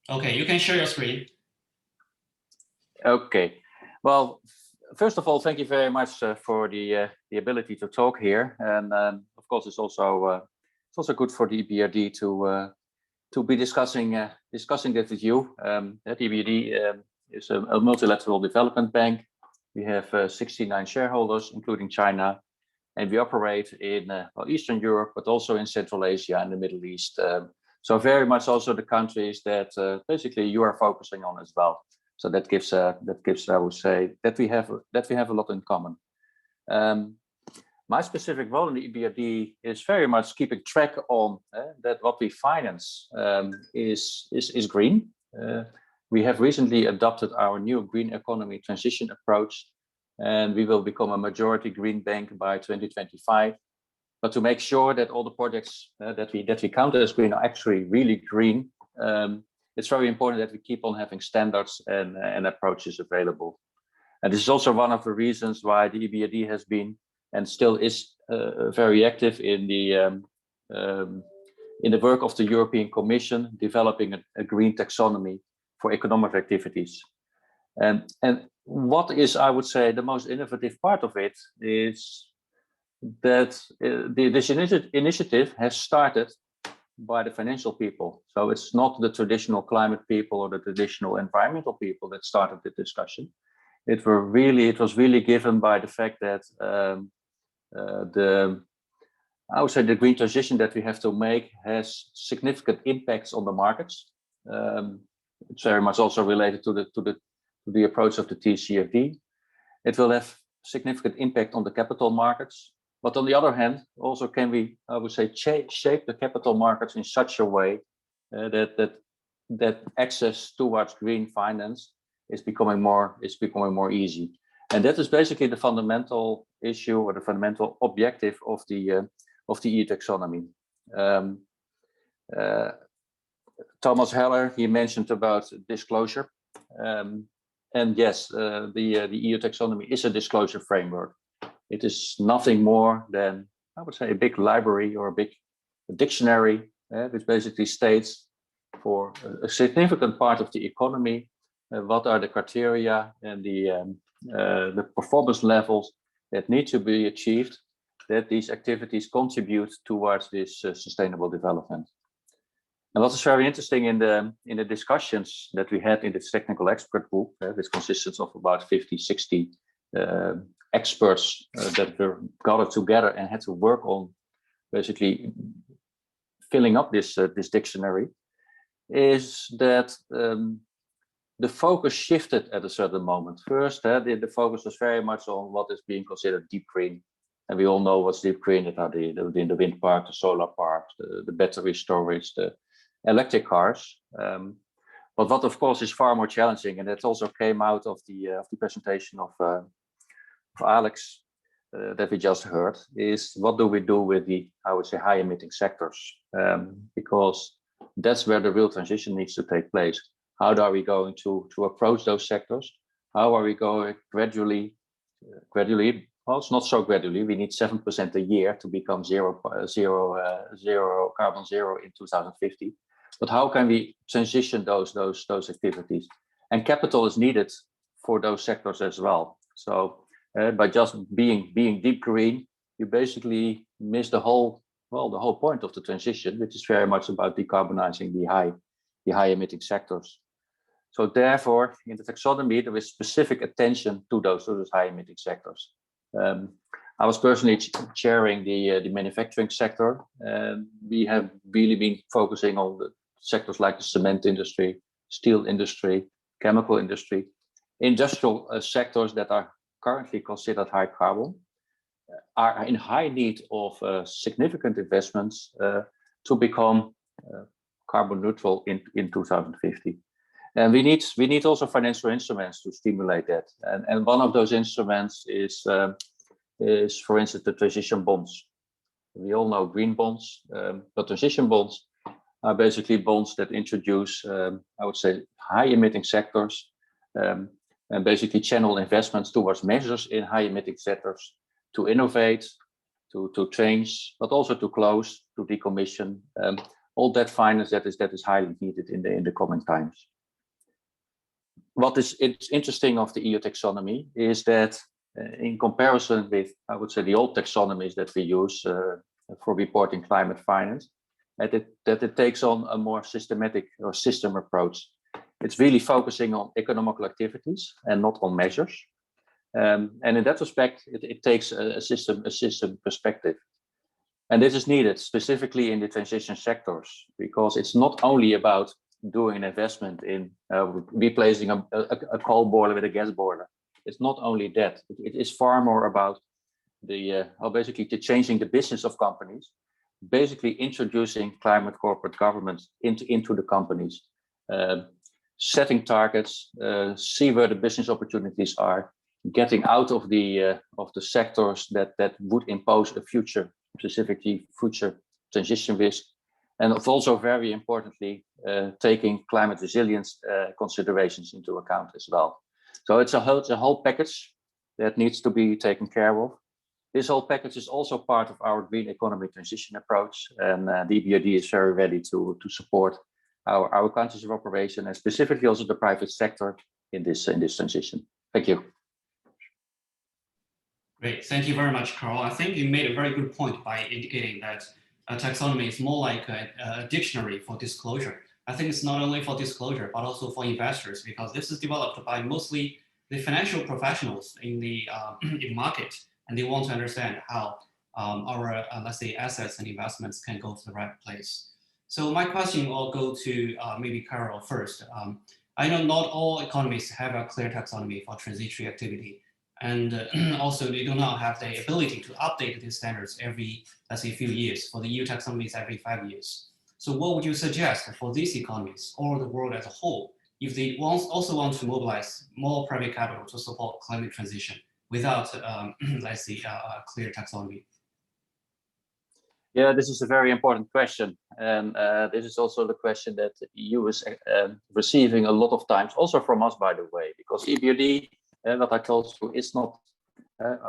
Okay, you can share your screen. Okay, well, first of all, thank you very much for the ability to talk here, and of course, it's also good for the EBRD to be discussing that with you. The EBRD is a multilateral development bank. We have 69 shareholders, including China, and we operate in Eastern Europe, but also in Central Asia and the Middle East. So very much also the countries that basically you are focusing on as well. So that gives I would say that we have a lot in common. My specific role in the EBRD is very much keeping track on that what we finance is green. We have recently adopted our new green economy transition approach, and we will become a majority green bank by 2025. But to make sure that all the projects that we count as green are actually really green, it's very important that we keep on having standards and approaches available. And this is also one of the reasons why the EBRD has been and still is very active in the work of the European Commission, developing a green taxonomy for economic activities. And what is, I would say, the most innovative part of it is that this initiative has started by the financial people. So it's not the traditional climate people or the traditional environmental people that started the discussion. It was really given by the fact that I would say the green transition that we have to make has significant impacts on the markets. It's very much also related to the approach of the TCFD. It will have significant impact on the capital markets. But on the other hand, also can we, I would say, shape the capital markets in such a way that access towards green finance is becoming more easy. And that is basically the fundamental issue or the fundamental objective of the EU taxonomy. Thomas Heller, he mentioned about disclosure. And yes, the EU taxonomy is a disclosure framework. It is nothing more than, I would say, a big library or a big dictionary, which basically states for a significant part of the economy, what are the criteria and the performance levels that need to be achieved, that these activities contribute towards this sustainable development. And what is very interesting in the discussions that we had in this technical expert group, this consists of about 50, 60 experts that were gathered together and had to work on basically filling up this dictionary, is that the focus shifted at a certain moment. First, the focus was very much on what is being considered deep green. And we all know what's deep green, that are the wind park, the solar park, the battery storage, the electric cars. But what of course is far more challenging, and it also came out of the presentation of Alex that we just heard, is what do we do with the, I would say, high emitting sectors? Because that's where the real transition needs to take place. How are we going to approach those sectors? How are we going gradually? Well, it's not so gradually. We need 7% a year to become carbon zero in 2050. But how can we transition those activities? And capital is needed for those sectors as well. So by just being deep green, you basically miss the whole point of the transition, which is very much about decarbonizing the high emitting sectors. So therefore, in the taxonomy, there is specific attention to those high emitting sectors. I was personally chairing the manufacturing sector, and we have really been focusing on the sectors like the cement industry, steel industry, chemical industry, industrial sectors that are currently considered high carbon, are in high need of significant investments to become carbon neutral in 2050. And we need also financial instruments to stimulate that. And one of those instruments is, for instance, the transition bonds. We all know green bonds, but transition bonds are basically bonds that introduce, I would say, high emitting sectors, and basically channel investments towards measures in high emitting sectors to innovate, to change, but also to close, to decommission, all that finance that is highly needed in the coming times. What is interesting of the EU taxonomy is that in comparison with, I would say, the old taxonomies that we use for reporting climate finance, that it takes on a more systematic or system approach. It's really focusing on economical activities and not on measures. And in that respect, it takes a system perspective. And this is needed specifically in the transition sectors, because it's not only about doing an investment in replacing a coal boiler with a gas boiler. It's not only that. It is far more about basically changing the business of companies, basically introducing climate corporate governance into the companies, setting targets, see where the business opportunities are, getting out of the sectors that would impose a future transition risk. And it's also very importantly, taking climate resilience considerations into account as well. So it's a whole package that needs to be taken care of. This whole package is also part of our green economy transition approach, and the EBRD is very ready to support our countries of operation, and specifically also the private sector in this transition. Thank you. Great, thank you very much, Carl. I think you made a very good point by indicating that a taxonomy is more like a dictionary for disclosure. I think it's not only for disclosure, but also for investors, because this is developed by mostly the financial professionals in the market, and they want to understand how our, let's say, assets and investments can go to the right place. So my question will go to maybe Carol first. I know not all economies have a clear taxonomy for transitory activity. And also they do not have the ability to update these standards every, let's say, few years. For the EU taxonomy, it's every 5 years. So what would you suggest for these economies or the world as a whole, if they also want to mobilize more private capital to support climate transition without, let's say, a clear taxonomy? Yeah, this is a very important question. And this is also the question that the EU is receiving a lot of times, also from us, by the way, because EBRD, what I told you, it's not,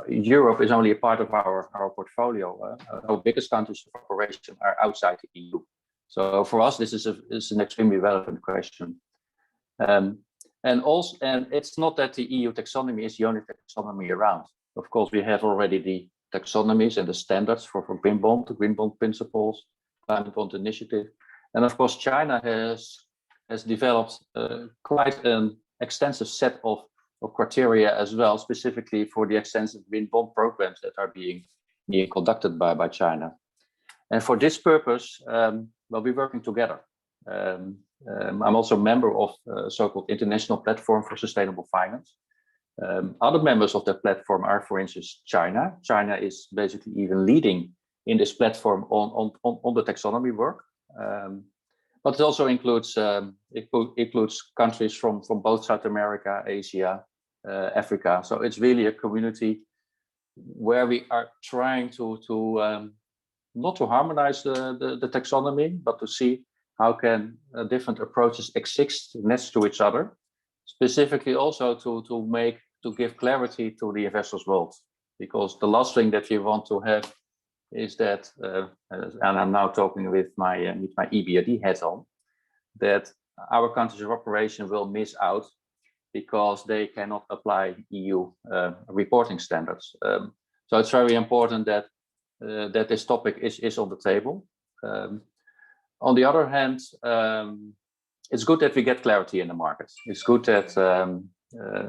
Europe is only a part of our portfolio. Our biggest countries of operation are outside the EU. So for us, this is an extremely relevant question. And it's not that the EU taxonomy is the only taxonomy around. Of course, we have already the taxonomies and the standards for green bond, the green bond principles, climate bond initiative. And of course, China has developed quite an extensive set of criteria as well, specifically for the extensive green bond programs that are being conducted by China. And for this purpose, well, we're working together. I'm also a member of a so-called International Platform for Sustainable Finance. Other members of that platform are, for instance, China. China is basically even leading in this platform on the taxonomy work. But it also includes countries from both South America, Asia, Africa. So it's really a community where we are trying to not to harmonize the taxonomy, but to see how can different approaches exist next to each other, specifically also to give clarity to the investors' world. Because the last thing that you want to have is that, and I'm now talking with my EBRD hat on, that our countries of operation will miss out because they cannot apply EU reporting standards. So it's very important that this topic is on the table. On the other hand, it's good that we get clarity in the markets. It's good that,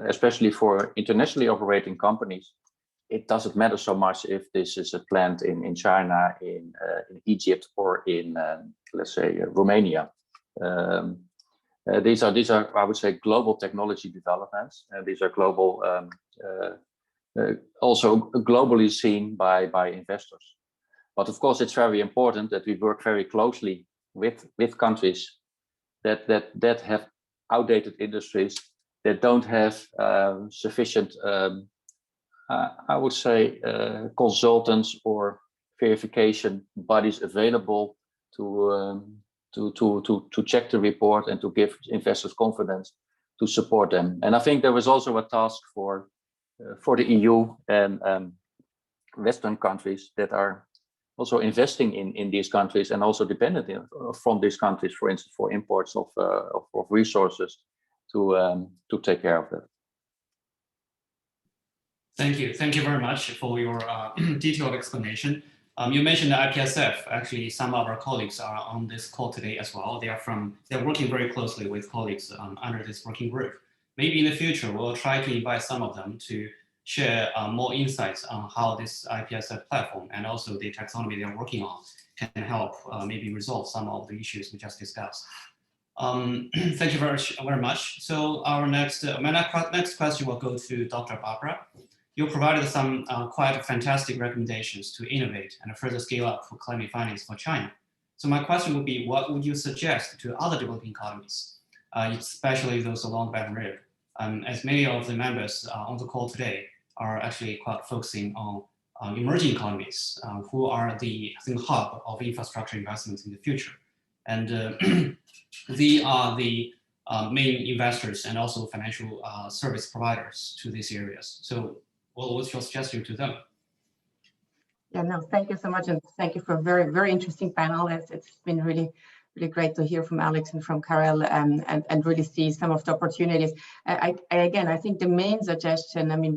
especially for internationally operating companies, it doesn't matter so much if this is a plant in China, in Egypt, or in, let's say, Romania. These are, I would say, global technology developments. These are global, also globally seen by investors. But of course, it's very important that we work very closely with countries that have outdated industries, that don't have sufficient, I would say, consultants or verification bodies available to check the report and to give investors confidence to support them. And I think there was also a task for the EU and Western countries that are also investing in these countries and also dependent from these countries, for instance, for imports of resources to take care of that. Thank you very much for your detailed explanation. You mentioned the IPSF. Actually, some of our colleagues are on this call today as well. They're working very closely with colleagues under this working group. Maybe in the future, we'll try to invite some of them to share more insights on how this IPSF platform and also the taxonomy they're working on can help maybe resolve some of the issues we just discussed. Thank you very much. So our next question will go to Dr. Barbara. You provided some quite fantastic recommendations to innovate and further scale up for climate finance for China. So my question would be, what would you suggest to other developing economies, especially those along the Belt and Road? As many of the members on the call today are actually quite focusing on emerging economies, who are the hub of infrastructure investments in the future. And they are the main investors and also financial service providers to these areas. So what's your suggestion to them? Yeah, no, thank you so much. And thank you for a very, very interesting panel. It's been really great to hear from Alex and from Karel and really see some of the opportunities. Again, I think the main suggestion, I mean,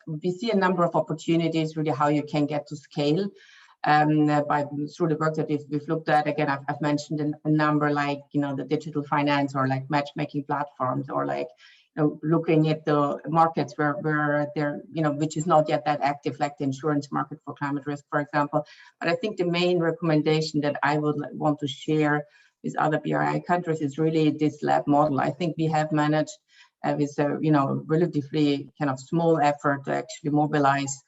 we see a number of opportunities really how you can get to scale through the work that we've looked at. Again, I've mentioned a number like, the digital finance or like matchmaking platforms or like, looking at the markets where they're, which is not yet that active, like the insurance market for climate risk, for example. But I think the main recommendation that I would want to share with other BRI countries is really this lab model. I think we have managed with a, relatively kind of small effort to actually mobilize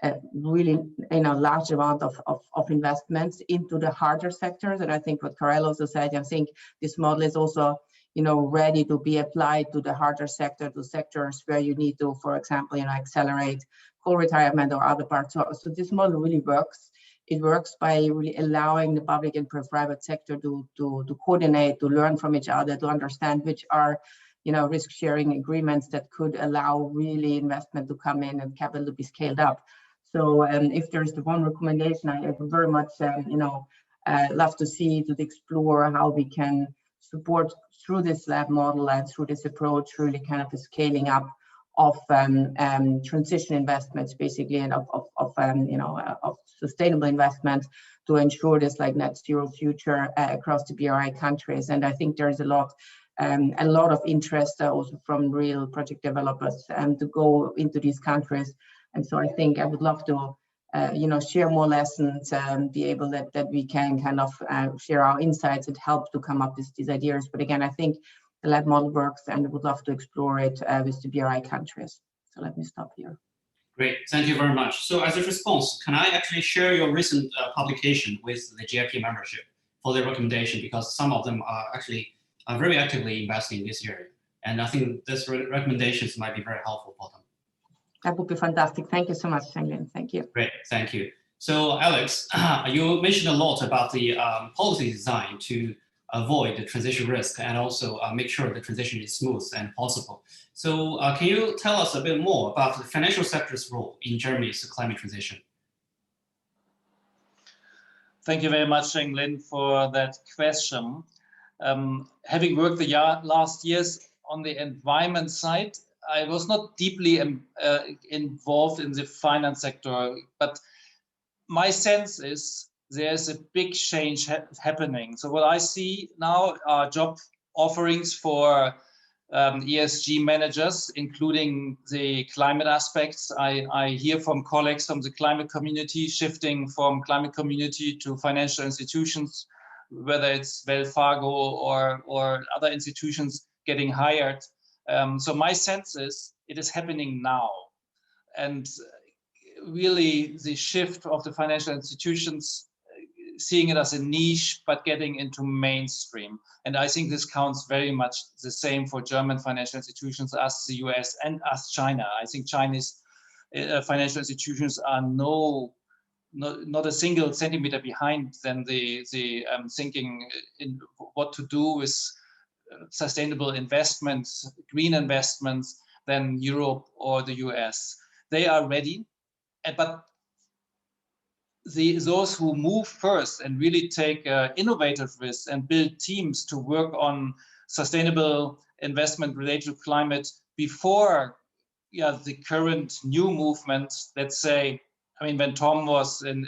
a really, large amount of investments into the harder sectors. And I think what Karel also said, I think this model is also ready to be applied to the harder sector, to sectors where you need to, for example, accelerate coal retirement or other parts. So this model really works. It works by really allowing the public and private sector to coordinate, to learn from each other, to understand which are, risk sharing agreements that could allow really investment to come in and capital to be scaled up. So if there's the one recommendation, I would very much, love to see, to explore how we can support through this lab model and through this approach, really kind of the scaling up of transition investments, basically, and of sustainable investments to ensure this like net zero future across the BRI countries. And I think there's a lot of interest also from real project developers to go into these countries. And so I think I would love to share more lessons and be able that we can kind of share our insights and help to come up with these ideas. But again, I think the lab model works, and I would love to explore it with the BRI countries. So let me stop here. Great, thank you very much. So as a response, can I actually share your recent publication with the GIP membership for their recommendation, because some of them are actually very actively investing in this area. And I think this recommendations might be very helpful for them. That would be fantastic. Thank you so much, Shanglin. Thank you. Great, thank you. So Alex, you mentioned a lot about the policy design to avoid the transition risk and also make sure the transition is smooth and possible. So can you tell us a bit more about the financial sector's role in Germany's climate transition? Thank you very much, Shanglin, for that question. Having worked the last years on the environment side, I was not deeply involved in the finance sector, but my sense is there's a big change happening. So what I see now are job offerings for ESG managers, including the climate aspects. I hear from colleagues from the climate community shifting from climate community to financial institutions, whether it's Wells Fargo or other institutions getting hired. So my sense is it is happening now. And really the shift of the financial institutions, seeing it as a niche, but getting into mainstream. And I think this counts very much the same for German financial institutions as the US and as China. I think Chinese financial institutions are not a single centimeter behind than the thinking in what to do with sustainable investments, green investments, than Europe or the US. They are ready, but those who move first and really take innovative risks and build teams to work on sustainable investment related to climate before the current new movement, let's say, I mean, when Tom was in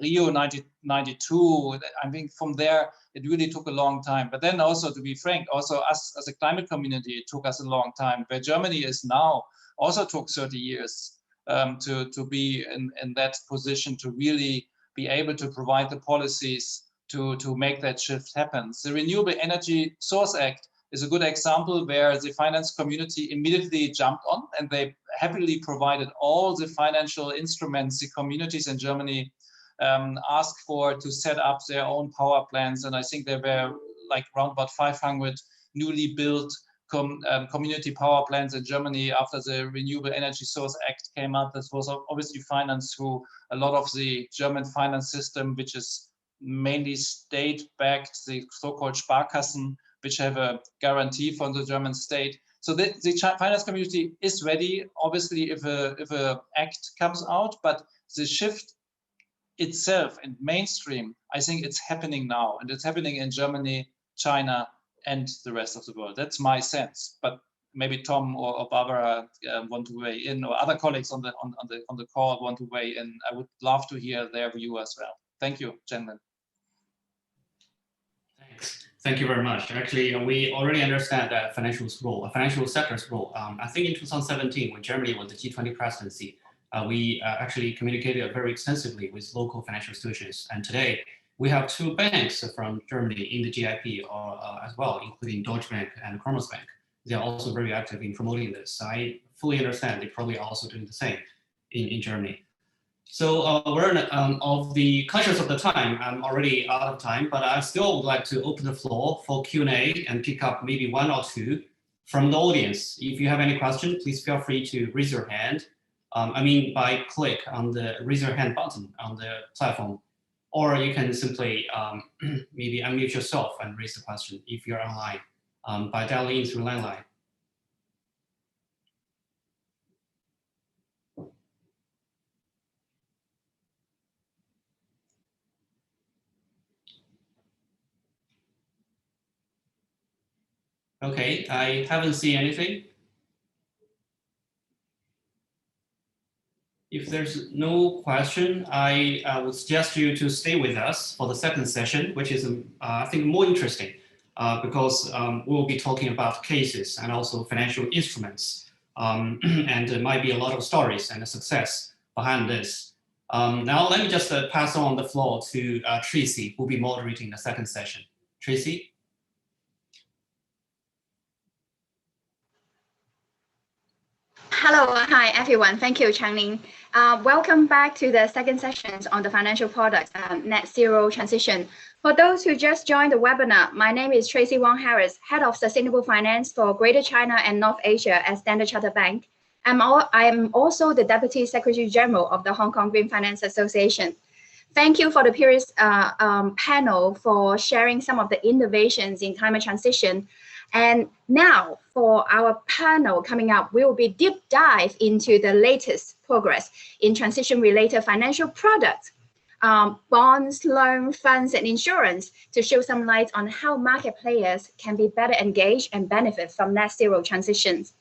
Rio 1992, I think from there, it really took a long time. But then also, to be frank, also us as a climate community, it took us a long time. Where Germany is now also took 30 years to be in that position to really be able to provide the policies to make that shift happen. The Renewable Energy Source Act is a good example where the finance community immediately jumped on, and they happily provided all the financial instruments the communities in Germany asked for to set up their own power plants. And I think there were like around about 500 newly built community power plants in Germany after the Renewable Energy Source Act came out. This was obviously financed through a lot of the German finance system, which is mainly state-backed, the so-called Sparkassen, which have a guarantee from the German state. So the finance community is ready, obviously, if a act comes out, but the shift itself and mainstream, I think it's happening now, and it's happening in Germany, China, and the rest of the world. That's my sense. But maybe Tom or Barbara want to weigh in, or other colleagues on the call want to weigh in. I would love to hear their view as well. Thank you, gentlemen. Thanks. Thank you very much. Actually, we already understand that financial sector's role. I think in 2017, when Germany was the G20 presidency, we actually communicated very extensively with local financial institutions. And today, we have 2 banks from Germany in the GIP as well, including Deutsche Bank and Commerzbank. They are also very active in promoting this. I fully understand they're probably also doing the same in Germany. So we're of the conscious of the time. I'm already out of time, but I still would like to open the floor for Q&A and pick up maybe 1 or 2 from the audience. If you have any question, please feel free to raise your hand. By click on the raise your hand button on the platform, or you can simply maybe unmute yourself and raise the question if you're online by dialing in through landline. Okay, I haven't seen anything. If there's no question, I would suggest you to stay with us for the second session, which is, I think, more interesting because we'll be talking about cases and also financial instruments. And there might be a lot of stories and success behind this. Now, let me just pass on the floor to Tracy, who will be moderating the second session. Tracy? Hello, hi everyone. Thank you, Changling. Welcome back to the second session on the financial products net zero transition. For those who just joined the webinar, my name is Tracy Wong Harris, Head of Sustainable Finance for Greater China and North Asia at Standard Chartered Bank. I'm also the Deputy Secretary General of the Hong Kong Green Finance Association. Thank you for the previous panel for sharing some of the innovations in climate transition. And now for our panel coming up, we will be deep dive into the latest progress in transition-related financial products, bonds, loan, funds, and insurance to show some light on how market players can be better engaged and benefit from net zero transitions.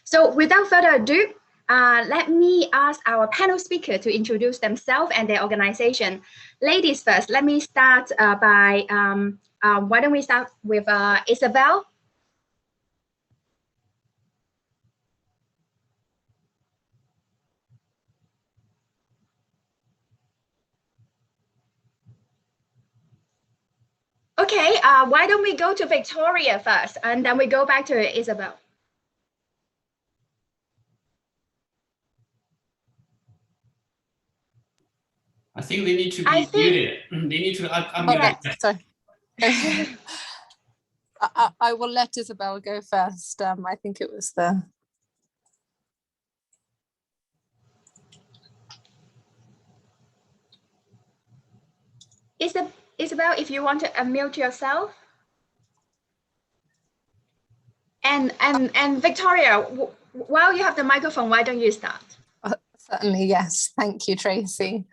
So without further ado, let me ask our panel speaker to introduce themselves and their organization. Ladies first, let me start by why don't we start with Isabel? Okay, why don't we go to Victoria first, and then we go back to Isabel. I think they need to be muted. They need to unmute. Okay, sorry. I will let Isabel go first. I think it was the... Isabel, if you want to unmute yourself. And Victoria, while you have the microphone, why don't you start? Certainly, yes. Thank you, Tracy.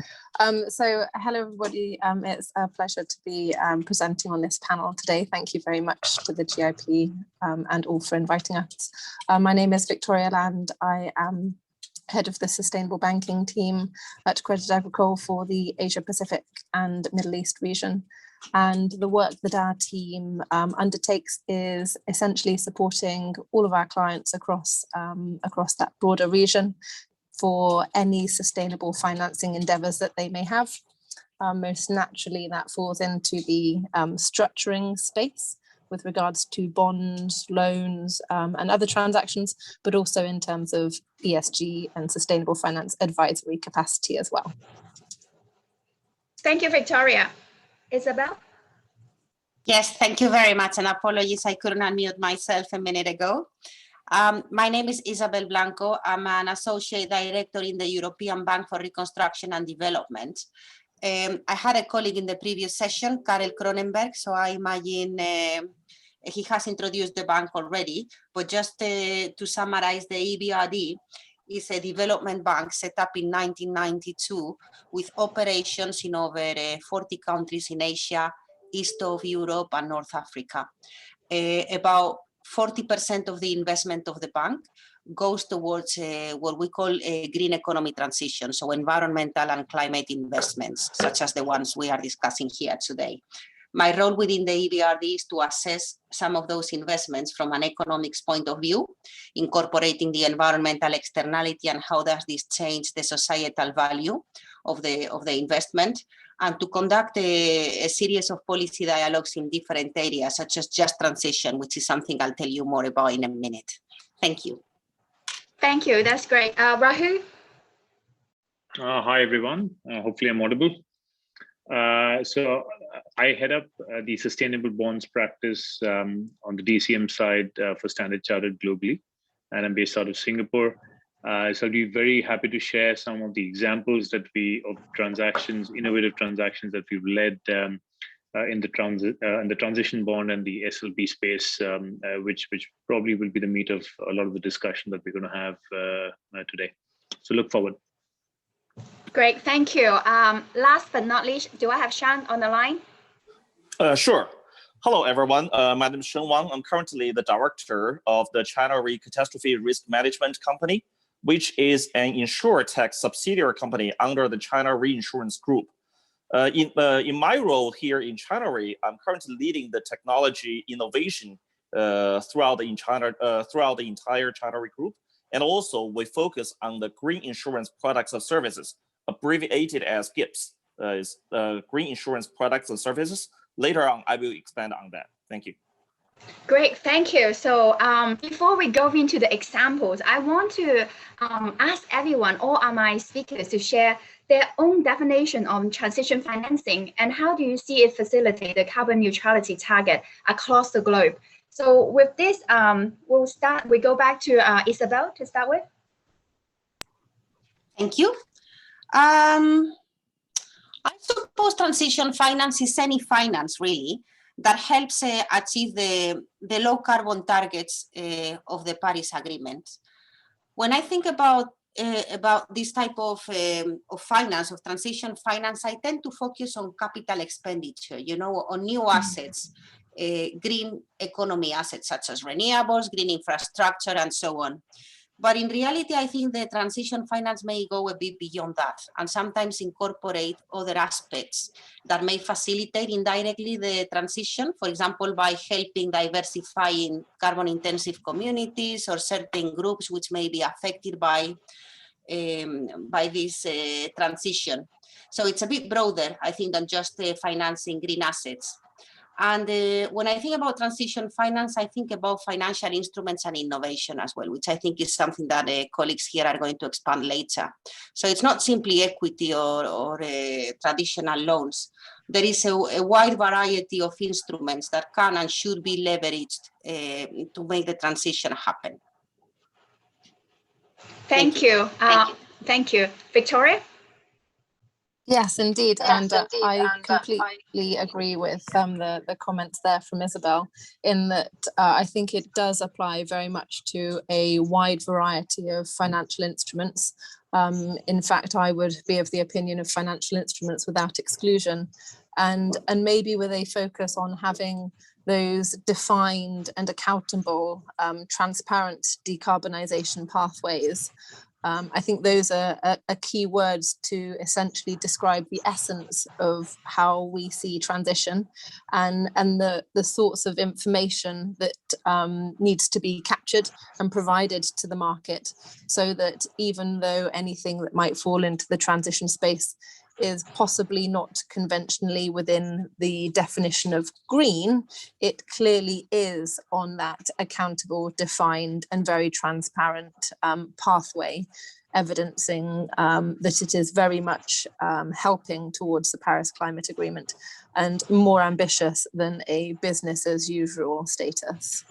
So hello, everybody. It's a pleasure to be presenting on this panel today. Thank you very much to the GIP and all for inviting us. My name is Victoria Land. I am head of the Sustainable Banking team at Credit Agricole for the Asia Pacific and Middle East region. And the work that our team undertakes is essentially supporting all of our clients across that broader region for any sustainable financing endeavours that they may have. Most naturally, that falls into the structuring space with regards to bonds, loans, and other transactions, but also in terms of ESG and sustainable finance advisory capacity as well. Thank you, Victoria. Isabel? Yes, thank you very much. And apologies, I couldn't unmute myself a minute ago. My name is Isabel Blanco. I'm an associate director in the European Bank for Reconstruction and Development. I had a colleague in the previous session, Karel Cronenberg, so I imagine he has introduced the bank already, but just to summarize, the EBRD is a development bank set up in 1992 with operations in over 40 countries in Asia, East of Europe and North Africa. About 40% of the investment of the bank goes towards what we call a green economy transition, so environmental and climate investments, such as the ones we are discussing here today. My role within the EBRD is to assess some of those investments from an economics point of view, incorporating the environmental externality and how does this change the societal value of the investment, and to conduct a series of policy dialogues in different areas, such as just transition, which is something I'll tell you more about in a minute. Thank you. Thank you, that's great. Rahul? Hi, everyone. Hopefully I'm audible. So I head up the sustainable bonds practice on the DCM side for Standard Chartered globally, and I'm based out of Singapore. So I'll be very happy to share some of the examples of transactions, innovative transactions that we've led in the transition bond and the SLB space, which probably will be the meat of a lot of the discussion that we're going to have today. So look forward. Great, thank you. Last but not least, do I have Sean on the line? Sure. Hello, everyone. My name is Shen Wang. I'm currently the director of the China Catastrophe Risk Management Company. which is an insurtech subsidiary company under the China Reinsurance Group. In my role here in China Re, I'm currently leading the technology innovation throughout the entire China Re Group. And also we focus on the green insurance products and services, abbreviated as GIPs, green insurance products and services. Later on, I will expand on that. Thank you. Great, thank you. So before we go into the examples, I want to ask everyone, all of my speakers, to share their own definition of transition financing and how do you see it facilitate the carbon neutrality target across the globe. So with this, we go back to Isabel to start with. Thank you. I suppose transition finance is any finance really that helps achieve the low carbon targets of the Paris Agreement. When I think about this type of finance, of transition finance, I tend to focus on capital expenditure, on new assets, green economy assets such as renewables, green infrastructure, and so on. But in reality, I think the transition finance may go a bit beyond that and sometimes incorporate other aspects that may facilitate indirectly the transition, for example, by helping diversifying carbon-intensive communities or certain groups which may be affected by this transition. So it's a bit broader, I think, than just financing green assets. And when I think about transition finance, I think about financial instruments and innovation as well, which I think is something that colleagues here are going to expand later. So it's not simply equity or traditional loans. There is a wide variety of instruments that can and should be leveraged to make the transition happen. Thank you. Thank you. Victoria? Yes, indeed. I completely agree with the comments there from Isabel in that I think it does apply very much to a wide variety of financial instruments. In fact, I would be of the opinion of financial instruments without exclusion, and maybe with a focus on having those defined and accountable, transparent decarbonisation pathways. I think those are key words to essentially describe the essence of how we see transition and the sorts of information that needs to be captured and provided to the market, so that even though anything that might fall into the transition space is possibly not conventionally within the definition of green, it clearly is on that accountable, defined and very transparent pathway, evidencing that it is very much helping towards the Paris Climate Agreement and more ambitious than a business as usual status.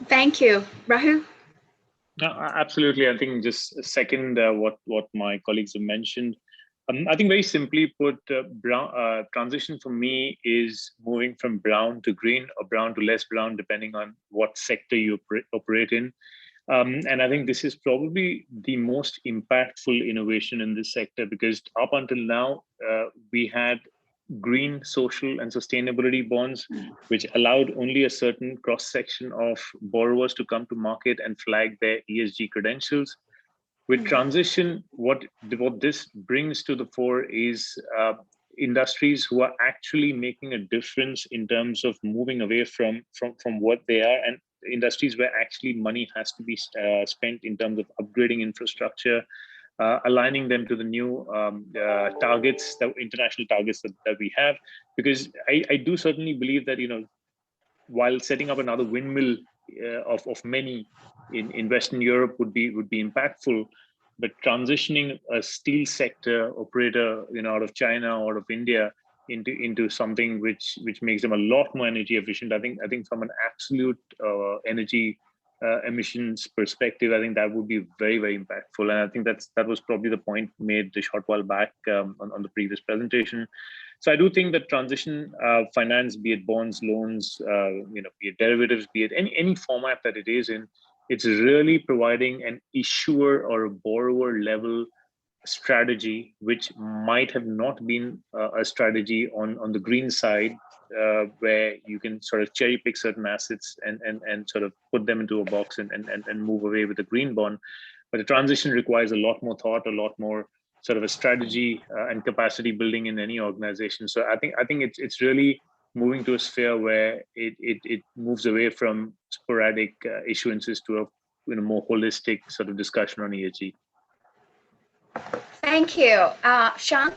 Thank you. Rahul? No, absolutely. I think just second what my colleagues have mentioned. I think very simply put, transition for me is moving from brown to green or brown to less brown, depending on what sector you operate in. And I think this is probably the most impactful innovation in this sector, because up until now, we had green, social and sustainability bonds, which allowed only a certain cross-section of borrowers to come to market and flag their ESG credentials. With transition, what this brings to the fore is industries who are actually making a difference in terms of moving away from what they are, and industries where actually money has to be spent in terms of upgrading infrastructure, aligning them to the new targets, the international targets that we have. Because I do certainly believe that, while setting up another windmill of many in Western Europe would be impactful, but transitioning a steel sector operator, out of China or out of India into something which makes them a lot more energy efficient. I think from an absolute energy emissions perspective, I think that would be very, very impactful. And I think that was probably the point made a short while back on the previous presentation. So I do think that transition finance, be it bonds, loans, be it derivatives, be it any format that it is in, it's really providing an issuer or a borrower level strategy, which might have not been a strategy on the green side, where you can sort of cherry pick certain assets and sort of put them into a box and move away with a green bond. But the transition requires a lot more thought, a lot more sort of a strategy and capacity building in any organization. So I think it's really moving to a sphere where it moves away from sporadic issuances to a more holistic sort of discussion on ESG. Thank you. Sean?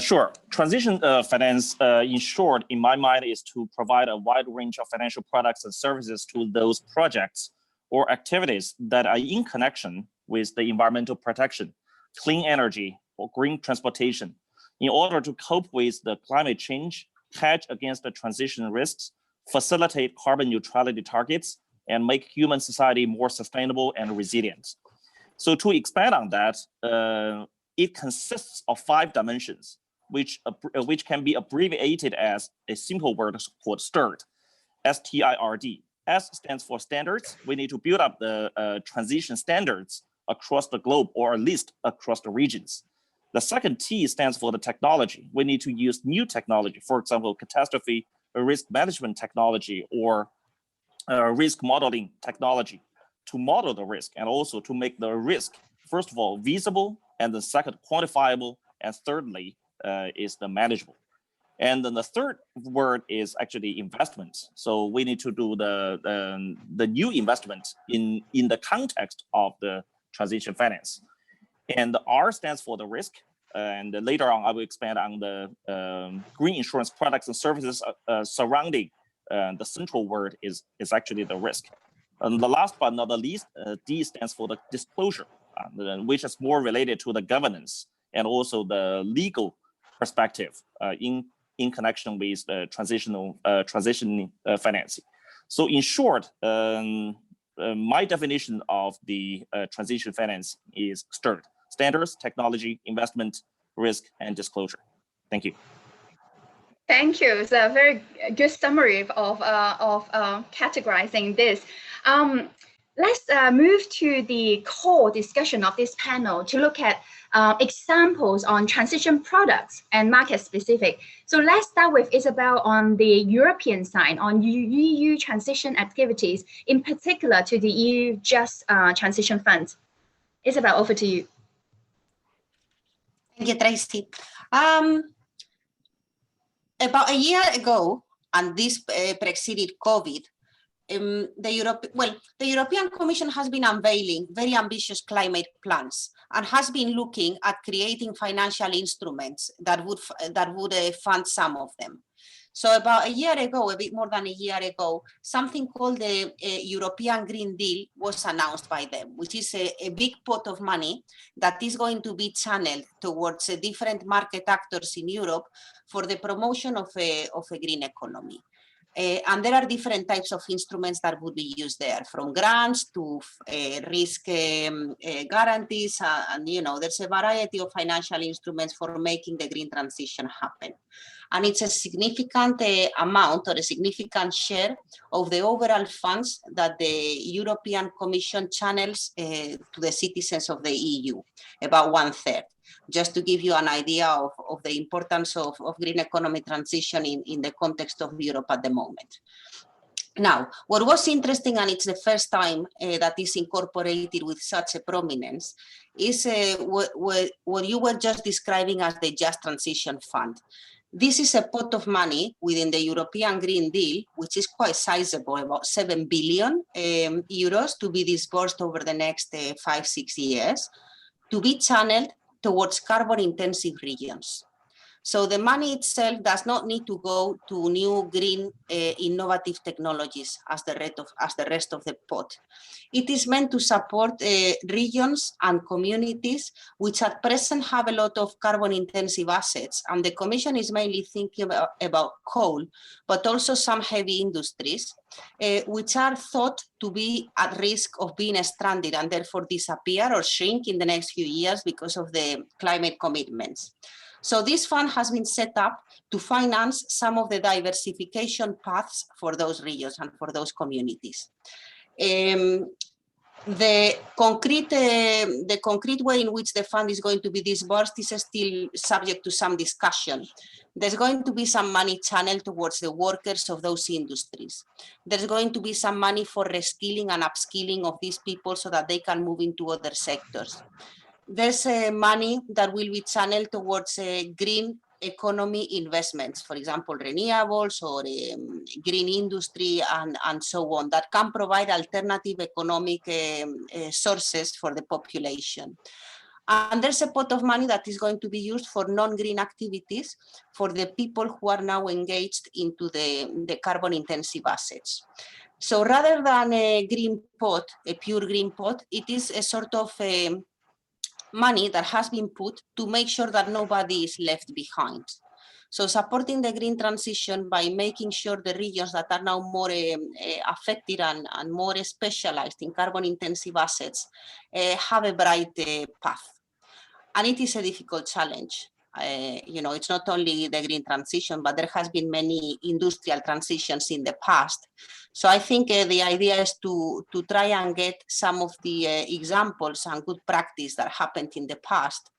Sure. Transition finance, in short, in my mind, is to provide a wide range of financial products and services to those projects or activities that are in connection with the environmental protection, clean energy, or green transportation, in order to cope with the climate change, hedge against the transition risks, facilitate carbon neutrality targets, and make human society more sustainable and resilient. So to expand on that, it consists of 5 dimensions, which can be abbreviated as a simple word called STIRD, S-T-I-R-D. S stands for standards. We need to build up the transition standards across the globe, or at least across the regions. The second T stands for the technology. We need to use new technology, for example, catastrophe risk management technology or risk modeling technology to model the risk and also to make the risk, first of all, visible, and the second, quantifiable, and thirdly, is the manageable. And then the third word is actually investment. So we need to do the new investment in the context of the transition finance. And the R stands for the risk. And later on, I will expand on the green insurance products and services surrounding the central word is actually the risk. And the last but not the least, D stands for the disclosure, which is more related to the governance and also the legal perspective in connection with the transition financing. So in short, my definition of the transition finance is STIRD: standards, technology, investment, risk, and disclosure. Thank you. Thank you. It's a very good summary of categorizing this. Let's move to the core discussion of this panel to look at examples on transition products and market specific. So let's start with Isabel on the European side, on EU transition activities, in particular to the EU Just Transition Fund. Isabel, over to you. Thank you, Tracy. About a year ago, and this preceded COVID, the European Commission has been unveiling very ambitious climate plans and has been looking at creating financial instruments that would fund some of them. So about a year ago, a bit more than a year ago, something called the European Green Deal was announced by them, which is a big pot of money that is going to be channeled towards different market actors in Europe for the promotion of a green economy. And there are different types of instruments that would be used there, from grants to risk guarantees, and there's a variety of financial instruments for making the green transition happen. And it's a significant amount or a significant share of the overall funds that the European Commission channels to the citizens of the EU, about 1/3. Just to give you an idea of the importance of green economy transition in the context of Europe at the moment. Now, what was interesting, and it's the first time that is incorporated with such a prominence, is what you were just describing as the Just Transition Fund. This is a pot of money within the European Green Deal, which is quite sizable, about 7 billion euros to be disbursed over the next 5-6 years, to be channeled towards carbon-intensive regions. So the money itself does not need to go to new green innovative technologies as the rest of the pot. It is meant to support regions and communities which at present have a lot of carbon-intensive assets, and the Commission is mainly thinking about coal, but also some heavy industries, which are thought to be at risk of being stranded and therefore disappear or shrink in the next few years because of the climate commitments. So this fund has been set up to finance some of the diversification paths for those regions and for those communities. The concrete way in which the fund is going to be disbursed is still subject to some discussion. There's going to be some money channeled towards the workers of those industries. There's going to be some money for reskilling and upskilling of these people so that they can move into other sectors. There's money that will be channeled towards green economy investments, for example, renewables or green industry and so on, that can provide alternative economic sources for the population. And there's a pot of money that is going to be used for non-green activities for the people who are now engaged into the carbon intensive assets. So rather than a green pot, a pure green pot, it is a sort of money that has been put to make sure that nobody is left behind. So supporting the green transition by making sure the regions that are now more affected and more specialized in carbon intensive assets have a bright path. And it is a difficult challenge. It's not only the green transition, but there has been many industrial transitions in the past. So I think the idea is to try and get some of the examples and good practice that happened in the past,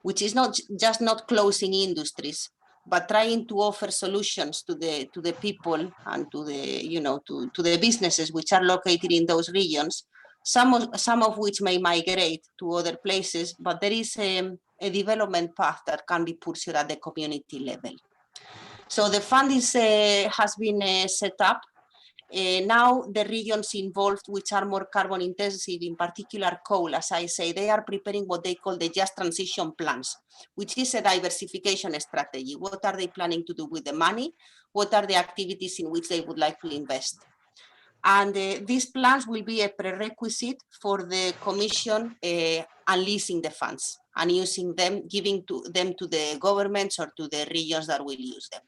which is not just not closing industries, but trying to offer solutions to the people and to the to the businesses which are located in those regions. Some of which may migrate to other places, but there is a development path that can be pursued at the community level. So the fund has been set up. Now the regions involved, which are more carbon intensive, in particular coal, as I say, they are preparing what they call the just transition plans, which is a diversification strategy. What are they planning to do with the money? What are the activities in which they would like to invest? And these plans will be a prerequisite for the Commission unleashing the funds and using them, giving them to the governments or to the regions that will use them.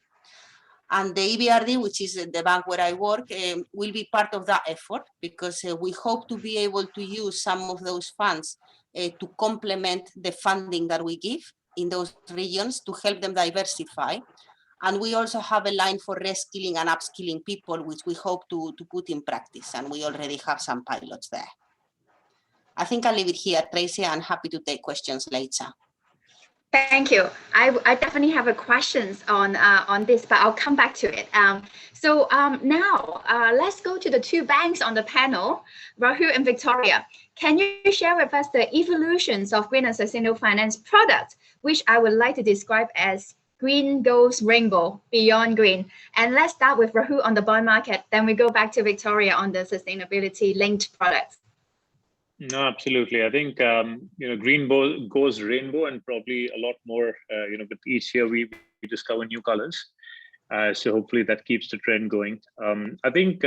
And the EBRD, which is the bank where I work, will be part of that effort, because we hope to be able to use some of those funds to complement the funding that we give in those regions to help them diversify. And we also have a line for reskilling and upskilling people, which we hope to put in practice. And we already have some pilots there. I think I'll leave it here, Tracy. I'm happy to take questions later. Thank you. I definitely have a questions on this, but I'll come back to it. Now let's go to the two banks on the panel, Rahul and Victoria. Can you share with us the evolutions of green and sustainable finance products, which I would like to describe as green goes rainbow, beyond green? And let's start with Rahul on the bond market, then we go back to Victoria on the sustainability linked products. No, absolutely. I think green goes rainbow, and probably a lot more. With each year we discover new colors. So hopefully that keeps the trend going. I think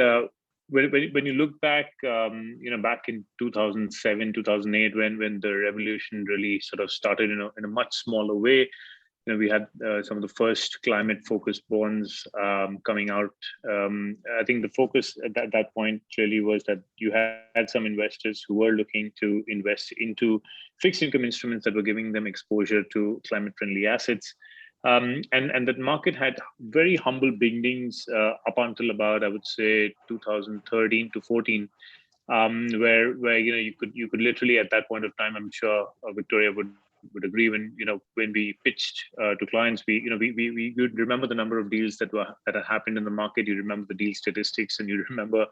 when you look back, back in 2007, 2008, when the revolution really sort of started in a much smaller way. We had some of the first climate-focused bonds coming out. I think the focus at that point really was that you had some investors who were looking to invest into fixed income instruments that were giving them exposure to climate-friendly assets. And that market had very humble beginnings up until about, I would say, 2013 to 14, where you could literally at that point of time, I'm sure Victoria would agree, when we pitched to clients, we remember the number of deals that had happened in the market. You remember the deal statistics, and you remember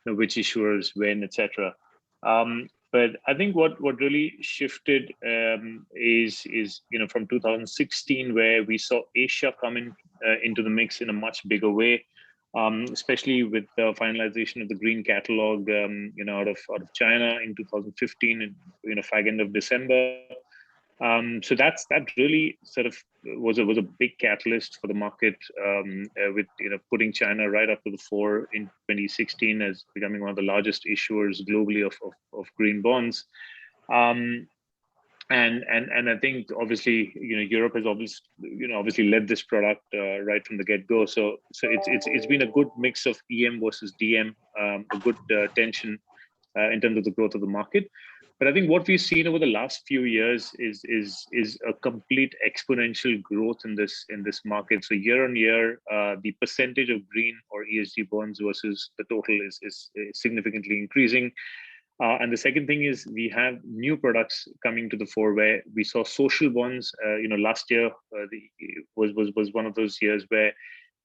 which issuers when, etc. But I think what really shifted is from 2016, where we saw Asia come into the mix in a much bigger way. Especially with the finalization of the green catalog, out of China in 2015, and fag end of December. So that really sort of was a big catalyst for the market, with putting China right up to the fore in 2016 as becoming one of the largest issuers globally of green bonds. And I think obviously Europe has obviously led this product right from the get-go. So it's been a good mix of EM versus DM, a good tension in terms of the growth of the market. But I think what we've seen over the last few years is a complete exponential growth in this market. So year on year, the percentage of green or ESG bonds versus the total is significantly increasing. And the second thing is we have new products coming to the fore where we saw social bonds. Last year was one of those years where,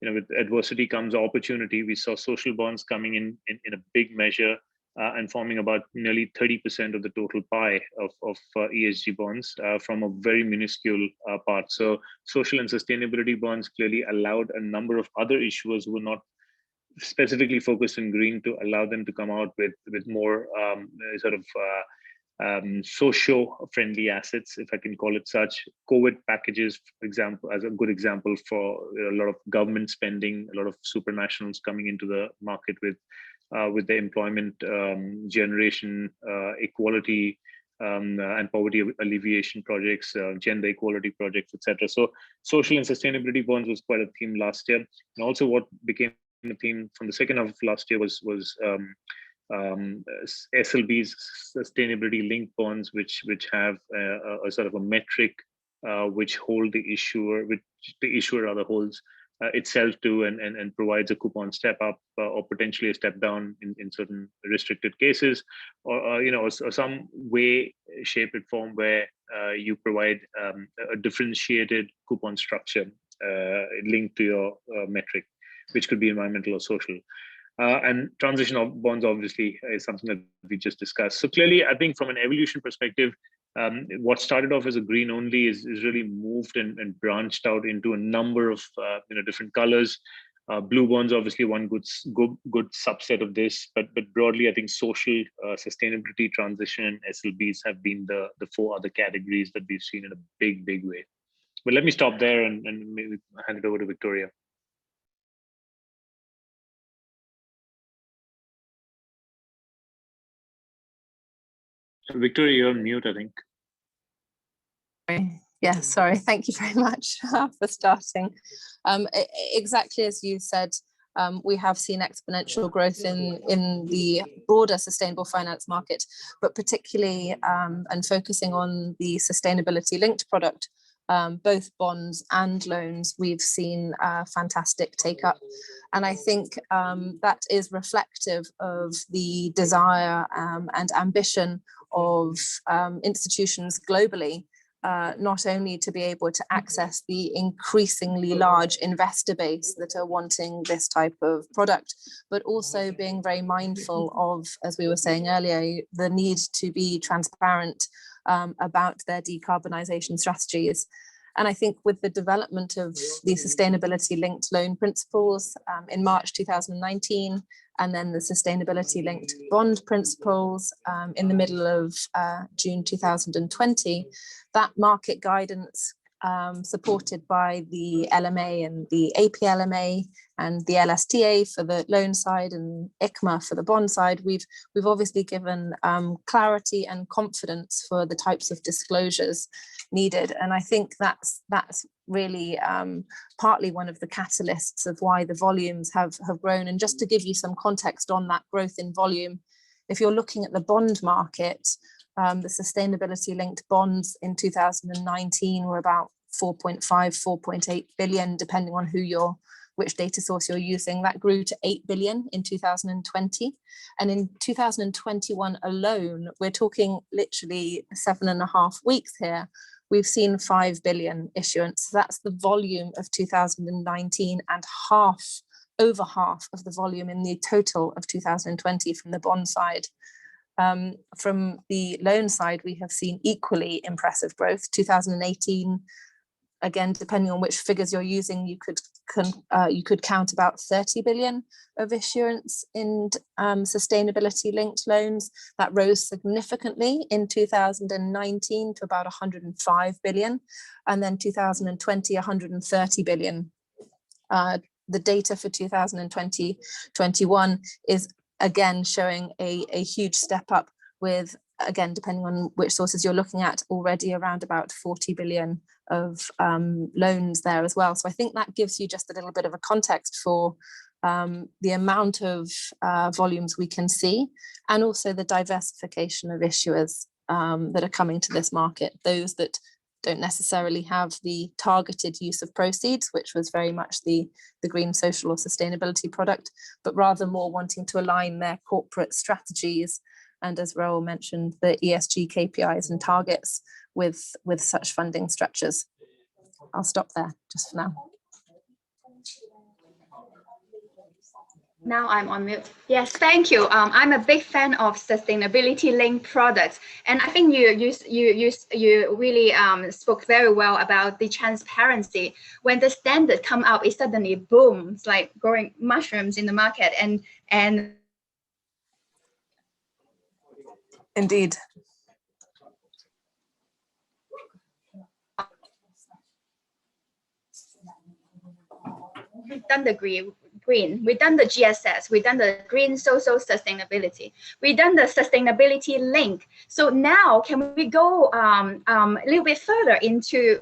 with adversity comes opportunity. We saw social bonds coming in a big measure and forming about nearly 30% of the total pie of ESG bonds from a very minuscule part. So social and sustainability bonds clearly allowed a number of other issuers who were not specifically focused on green to allow them to come out with more socio-friendly assets, if I can call it such. COVID packages, for example, as a good example for a lot of government spending, a lot of supranationals coming into the market with the employment generation, equality, and poverty alleviation projects, gender equality projects, etc. So social and sustainability bonds was quite a theme last year. And also what became a theme from the second half of last year was SLB's sustainability linked bonds, which have a sort of a metric which hold the issuer, which the issuer rather holds itself to, and provides a coupon step up or potentially a step down in certain restricted cases, or some way, shape, and form where you provide a differentiated coupon structure linked to your metric, which could be environmental or social. And transition of bonds obviously is something that we just discussed. So clearly, I think from an evolution perspective, what started off as a green only is really moved and branched out into a number of different colors. Blue bonds obviously one good subset of this, but broadly I think social, sustainability, transition, and SLBs have been the four other categories that we've seen in a big way. But let me stop there and maybe hand it over to Victoria. Victoria, you're on mute, I think. Yeah, sorry. Thank you very much for starting. Exactly as you said, we have seen exponential growth in the broader sustainable finance market, but particularly and focusing on the sustainability linked product, both bonds and loans, we've seen fantastic take up. And I think that is reflective of the desire and ambition of institutions globally, not only to be able to access the increasingly large investor base that are wanting this type of product, but also being very mindful of, as we were saying earlier, the need to be transparent about their decarbonisation strategies. And I think with the development of the sustainability linked loan principles in March 2019, and then the sustainability linked bond principles in the middle of June 2020, that market guidance supported by the LMA and the APLMA and the LSTA for the loan side and ICMA for the bond side, we've obviously given clarity and confidence for the types of disclosures needed. And I think that's really partly one of the catalysts of why the volumes have grown. And just to give you some context on that growth in volume, if you're looking at the bond market, the sustainability linked bonds in 2019 were about 4.5, 4.8 billion, depending on which data source you're using. That grew to 8 billion in 2020. And in 2021 alone, we're talking literally 7.5 weeks here, we've seen 5 billion issuance. That's the volume of 2019 and over half of the volume in the total of 2020 from the bond side. From the loan side, we have seen equally impressive growth. 2018, again, depending on which figures you're using, you could count about 30 billion of issuance in sustainability linked loans. That rose significantly in 2019 to about 105 billion, and then 2020, 130 billion. The data for 2020-21 is again showing a huge step up with, again, depending on which sources you're looking at, already around about 40 billion of loans there as well. So I think that gives you just a little bit of a context for the amount of volumes we can see, and also the diversification of issuers that are coming to this market, those that don't necessarily have the targeted use of proceeds, which was very much the green, social or sustainability product, but rather more wanting to align their corporate strategies and as Raoul mentioned, the ESG KPIs and targets with such funding structures. I'll stop there just for now. Now I'm on mute. Yes, thank you. I'm a big fan of sustainability-linked products, and I think you really spoke very well about the transparency. When the standard come out, it suddenly boom. It's like growing mushrooms in the market, and indeed. We've done the green, we've done the GSS, we've done the green social sustainability, we've done the sustainability link. So now can we go a little bit further into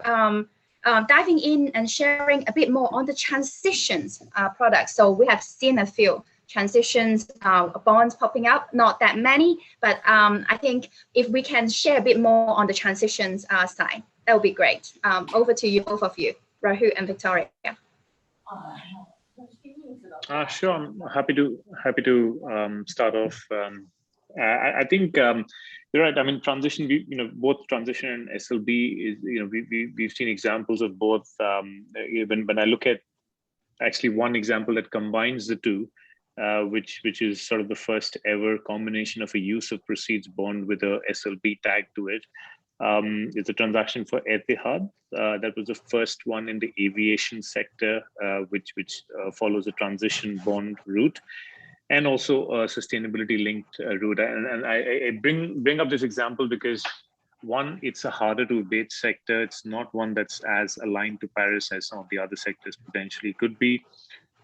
diving in and sharing a bit more on the transitions products. So we have seen a few transitions bonds popping up, not that many, but I think if we can share a bit more on the transitions side, that would be great. Over to you, both of you, Rahul and Victoria. Sure, I'm happy to start off. I think you're right. I mean, transition. Both transition and SLB is. We've seen examples of both. Even when I look at actually one example that combines the two, which is sort of the first ever combination of a use of proceeds bond with a SLB tag to it. It's a transaction for Etihad. That was the first one in the aviation sector, which follows a transition bond route, and also a sustainability-linked route. And I bring up this example because, one, it's a harder to abate sector. It's not one that's as aligned to Paris as some of the other sectors potentially could be.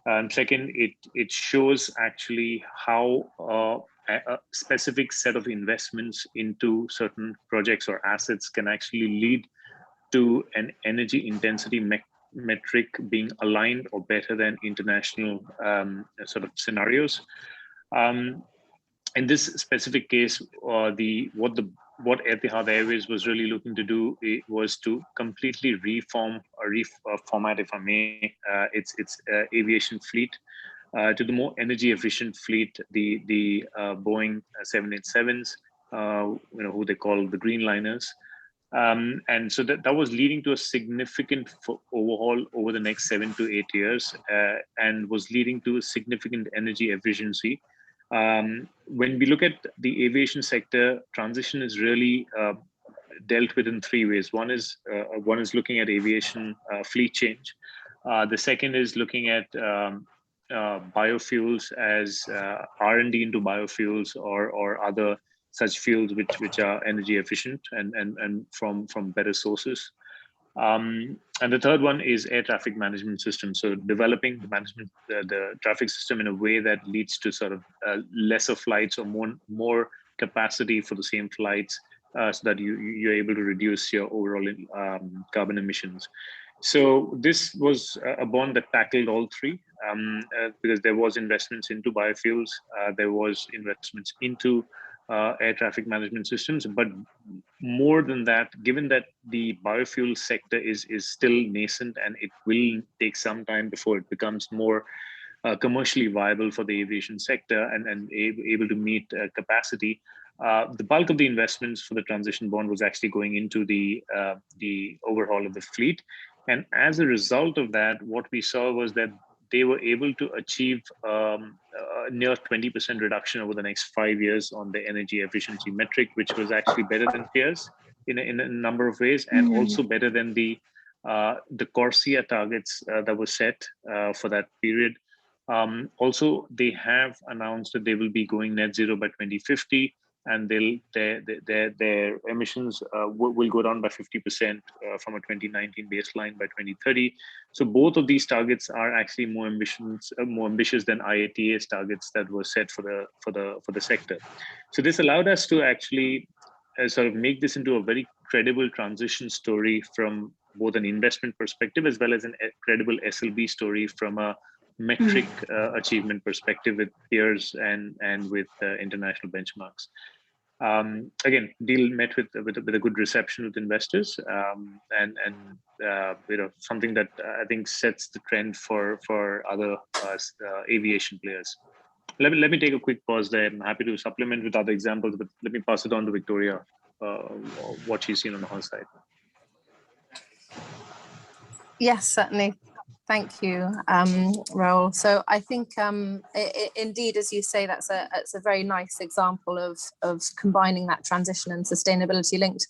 And second, it shows actually how a specific set of investments into certain projects or assets can actually lead to an energy intensity metric being aligned or better than international sort of scenarios. In this specific case, what Etihad Airways was really looking to do was to completely reformat, if I may, its aviation fleet to the more energy efficient fleet, the Boeing 787s, who they call the Greenliners. And so that was leading to a significant overhaul over the next 7 to 8 years, and was leading to significant energy efficiency. When we look at the aviation sector, transition is really dealt with in 3 ways. One is looking at aviation fleet change. The second is looking at biofuels as R&D into biofuels or other such fuels which are energy efficient and from better sources. And the third one is air traffic management system. So developing the traffic system in a way that leads to sort of lesser flights or more capacity for the same flights, so that you're able to reduce your overall carbon emissions. So this was a bond that tackled all three, because there was investments into biofuels, there was investments into air traffic management systems, but more than that, given that the biofuel sector is still nascent and it will take some time before it becomes more commercially viable for the aviation sector and able to meet capacity, the bulk of the investments for the transition bond was actually going into the overhaul of the fleet. And as a result of that, what we saw was that they were able to achieve near 20% reduction over the next 5 years on the energy efficiency metric, which was actually better than peers in a number of ways, and also better than the CORSIA targets that were set for that period. Also, they have announced that they will be going net zero by 2050, and their emissions will go down by 50% from a 2019 baseline by 2030. So both of these targets are actually more ambitious than IATA's targets that were set for the sector. So this allowed us to actually sort of make this into a very credible transition story from both an investment perspective as well as a credible SLB story from a metric achievement perspective with peers and with international benchmarks. Again, deal met with a good reception with investors, and something that I think sets the trend for other aviation players. Let me take a quick pause there. I'm happy to supplement with other examples, but let me pass it on to Victoria, what she's seen on her side. Yes, certainly. Thank you, Raoul. So I think indeed, as you say, it's a very nice example of combining that transition and sustainability linked.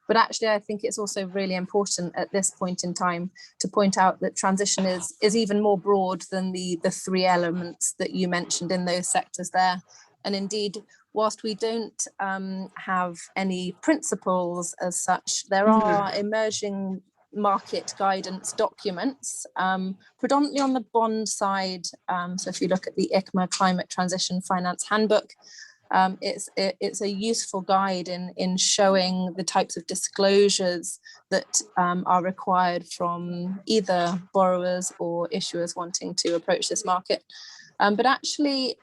But actually, I think it's also really important at this point in time to point out that transition is even more broad than the three elements that you mentioned in those sectors there. And indeed, whilst we don't have any principles as such, there are emerging market guidance documents, predominantly on the bond side. So if you look at the ICMA Climate Transition Finance Handbook, it's a useful guide in showing the types of disclosures that are required from either borrowers or issuers wanting to approach this market. But actually,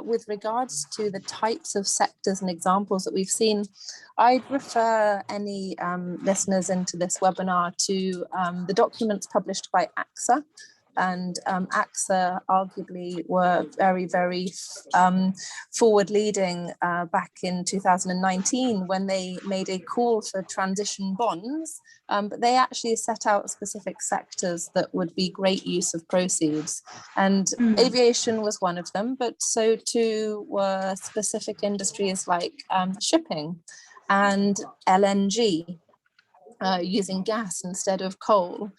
with regards to the types of sectors and examples that we've seen, I'd refer any listeners into this webinar to the documents published by AXA. And AXA arguably were very, very forward-leading back in 2019 when they made a call for transition bonds, but they actually set out specific sectors that would be great use of proceeds. And aviation was one of them, but so too were specific industries like shipping and LNG, using gas instead of coal.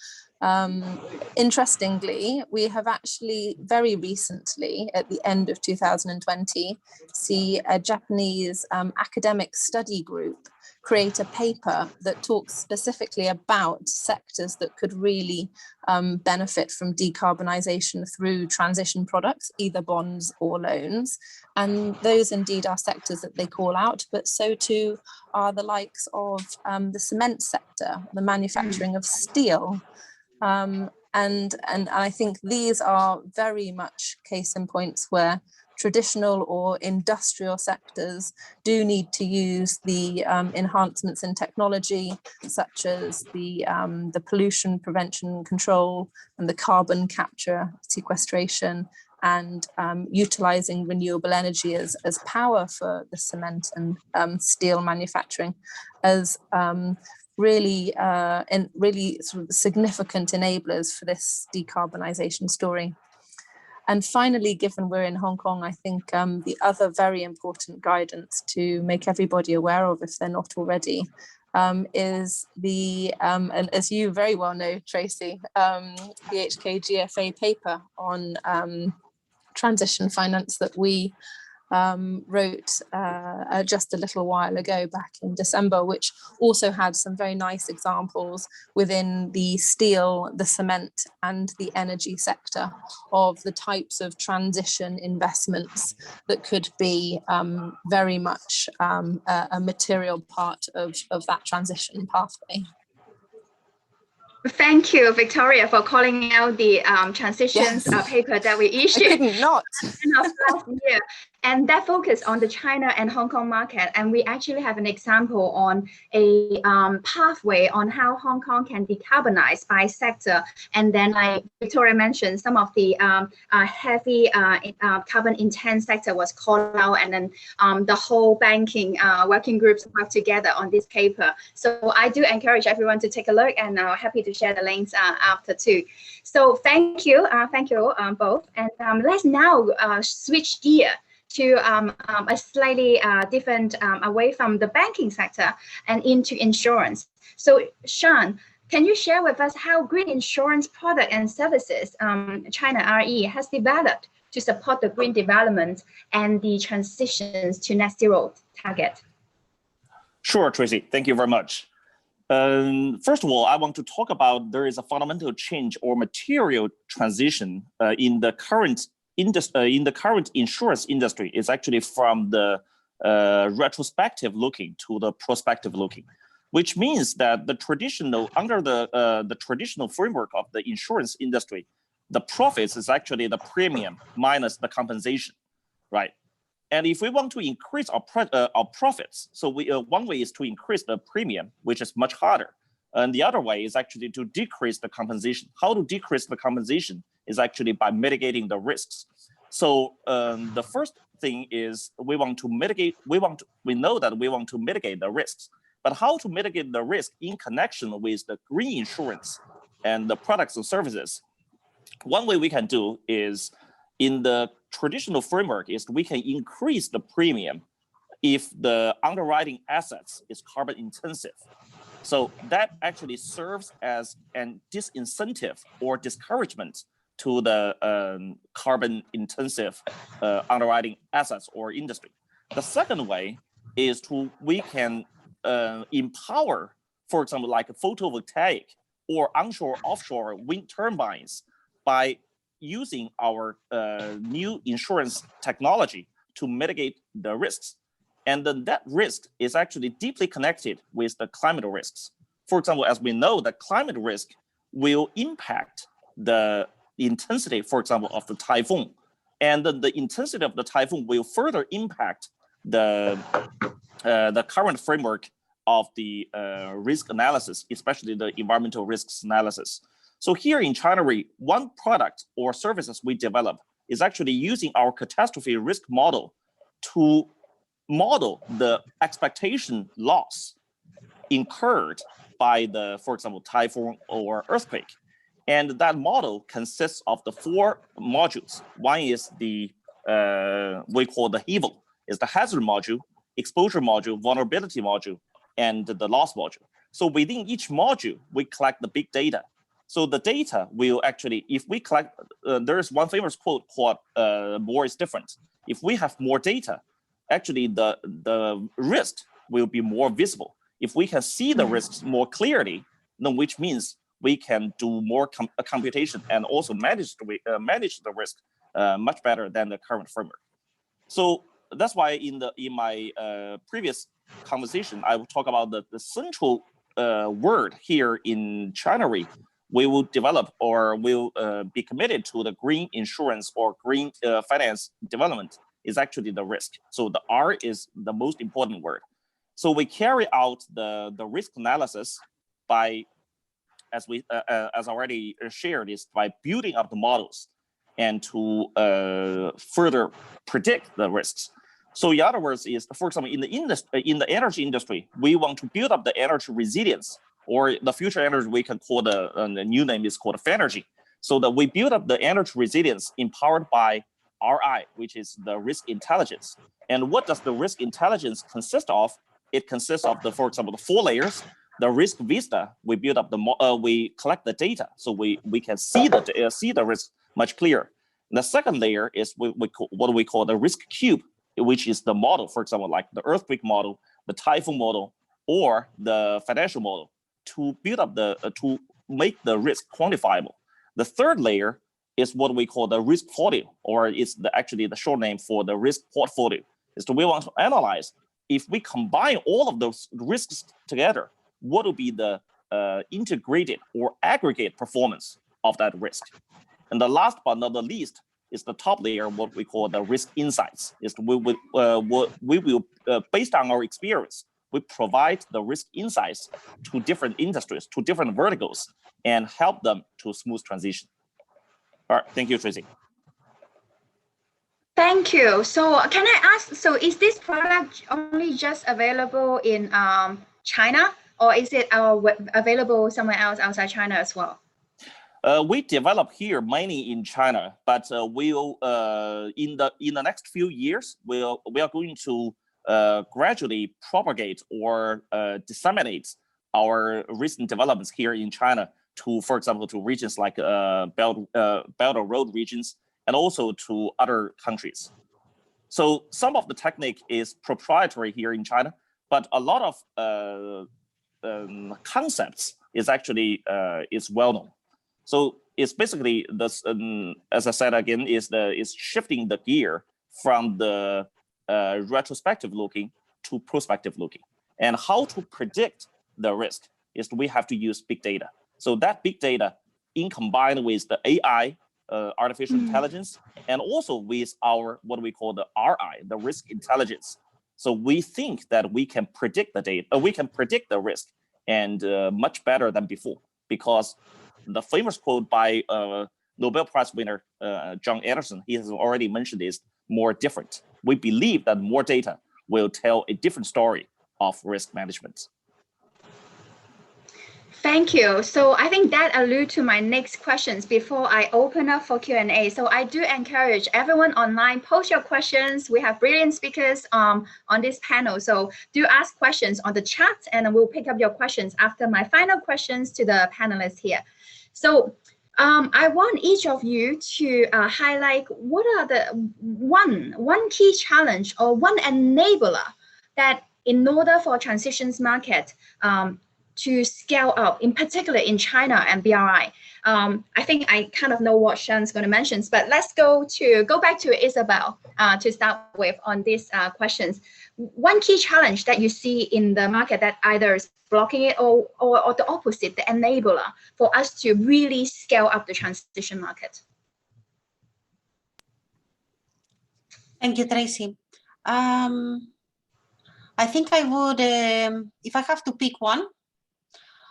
Interestingly, we have actually very recently, at the end of 2020, see a Japanese academic study group create a paper that talks specifically about sectors that could really benefit from decarbonisation through transition products, either bonds or loans. And those indeed are sectors that they call out, but so too are the likes of the cement sector, the manufacturing of steel. And I think these are very much case in points where traditional or industrial sectors do need to use the enhancements in technology, such as the pollution prevention and control and the carbon capture sequestration, and utilizing renewable energy as power for the cement and steel manufacturing as really sort of significant enablers for this decarbonisation story. And finally, given we're in Hong Kong, I think the other very important guidance to make everybody aware of, if they're not already, is the, and as you very well know, Tracy, the HKGFA paper on transition finance that we wrote just a little while ago back in December, which also had some very nice examples within the steel, the cement and the energy sector of the types of transition investments that could be very much a material part of that transition pathway. Thank you, Victoria, for calling out the transitions paper that we issued. I couldn't not. Last year. And that focused on the China and Hong Kong market. And we actually have an example on a pathway on how Hong Kong can decarbonize by sector. And then, like Victoria mentioned, some of the heavy carbon intense sector was called out, and then the whole banking working groups work together on this paper. So I do encourage everyone to take a look, and happy to share the links after too. So thank you both. And let's now switch gear to a slightly different, away from the banking sector and into insurance. So Sean, can you share with us how green insurance product and services China RE has developed to support the green development and the transitions to net zero target? Sure, Tracy, thank you very much. First of all, I want to talk about there is a fundamental change or material transition in the current insurance industry. Is actually from the retrospective looking to the prospective looking, which means that the traditional under the traditional framework of the insurance industry, the profits is actually the premium minus the compensation, right? And if we want to increase our profits, so one way is to increase the premium, which is much harder. And the other way is actually to decrease the compensation. How to decrease the compensation is actually by mitigating the risks. So the first thing is we know that we want to mitigate the risks, but how to mitigate the risk in connection with the green insurance and the products and services. One way we can do is in the traditional framework is we can increase the premium if the underwriting assets is carbon intensive. So that actually serves as an disincentive or discouragement to the carbon intensive underwriting assets or industry. The second way is we can empower, for example, like photovoltaic or onshore offshore wind turbines by using our new insurance technology to mitigate the risks. And then that risk is actually deeply connected with the climate risks. For example, as we know, the climate risk will impact the intensity, for example, of the typhoon. And then the intensity of the typhoon will further impact the current framework of the risk analysis, especially the environmental risks analysis. So here in China, one product or services we develop is actually using our catastrophe risk model to model the expectation loss incurred by the, for example, typhoon or earthquake. And that model consists of the 4 modules. One is the, we call the HEVL, is the hazard module, exposure module, vulnerability module, and the loss module. So within each module, we collect the big data. So the data will actually, if we collect, there is one famous quote called, more is different. If we have more data, actually the risk will be more visible. If we can see the risks more clearly, then which means we can do more computation and also manage the risk much better than the current framework. So that's why in my previous conversation, I will talk about the central word here in China. We will develop or will be committed to the green insurance or green finance development is actually the risk. So the R is the most important word. So we carry out the risk analysis by, as already shared, is by building up the models and to further predict the risks. So in other words, is for example, in the energy industry, we want to build up the energy resilience, or the future energy we can call the new name is called Fenergy. So that we build up the energy resilience empowered by RI, which is the risk intelligence. And what does the risk intelligence consist of? It consists of the, for example, the 4 layers. The risk vista, we build up we collect the data, so we can see the risk much clearer. The second layer is what we call the risk cube, which is the model, for example, like the earthquake model, the typhoon model, or the financial model, to build up to make the risk quantifiable. The third layer is what we call the risk portfolio, or it's actually the short name for the risk portfolio. Is we want to analyze if we combine all of those risks together, what will be the integrated or aggregate performance of that risk. And the last but not the least is the top layer, what we call the risk insights. Is we will based on our experience, we provide the risk insights to different industries, to different verticals, and help them to smooth transition. All right, thank you, Tracy. Thank you. So can I ask, so is this product only just available in China, or is it available somewhere else outside China as well? We develop here mainly in China, but we'll in the next few years we are going to gradually propagate or disseminate our recent developments here in China to, for example, to regions like Belt or Road regions, and also to other countries. So some of the technique is proprietary here in China, but a lot of concepts is actually is well known. So it's basically this, as I said again, is shifting the gear from the retrospective looking to prospective looking, and how to predict the risk is we have to use big data. So that big data, in combined with the AI, artificial intelligence, and also with our what we call the RI, the risk intelligence. So we think that we can predict the data, we can predict the risk, and much better than before, because the famous quote by Nobel Prize winner John Anderson, he has already mentioned is more different. We believe that more data will tell a different story of risk management. Thank you. So I think that alludes to my next questions before I open up for Q&A. So I do encourage everyone online, post your questions. We have brilliant speakers on this panel. So do ask questions on the chat, and we'll pick up your questions after my final questions to the panelists here. So I want each of you to highlight what are the one key challenge or one enabler that in order for transitions market to scale up, in particular in China and BRI. I think I kind of know what Sean's going to mention, but let's go back to Isabel to start with on these questions. One key challenge that you see in the market that either is blocking it or the opposite, the enabler for us to really scale up the transition market. Thank you, Tracy. I think I would, if I have to pick one,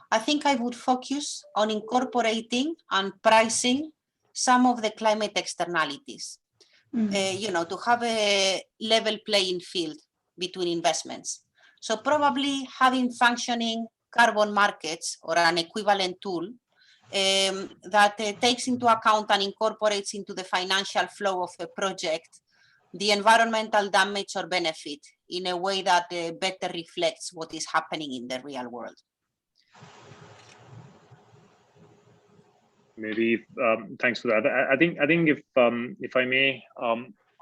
I think I would focus on incorporating and pricing some of the climate externalities, to have a level playing field between investments. So probably having functioning carbon markets or an equivalent tool that takes into account and incorporates into the financial flow of a project the environmental damage or benefit in a way that better reflects what is happening in the real world. Maybe thanks for that. I think if I may,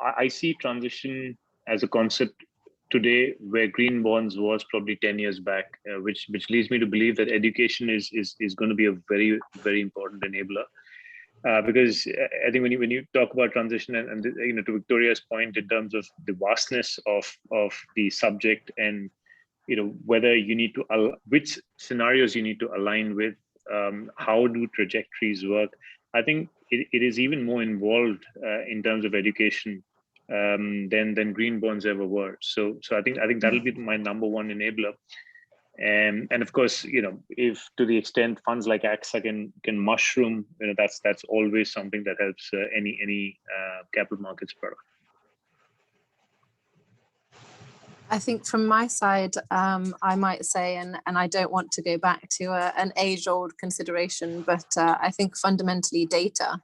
I see transition as a concept today where green bonds was probably 10 years back, which leads me to believe that education is going to be a very, very important enabler. Because I think when you talk about transition and to Victoria's point in terms of the vastness of the subject and whether you need to which scenarios you need to align with, how do trajectories work? I think it is even more involved in terms of education than green bonds ever were. So I think that'll be my number one enabler. And of course, if to the extent funds like AXA can mushroom, that's always something that helps any capital markets product. I think from my side, I might say, and I don't want to go back to an age-old consideration, but I think fundamentally data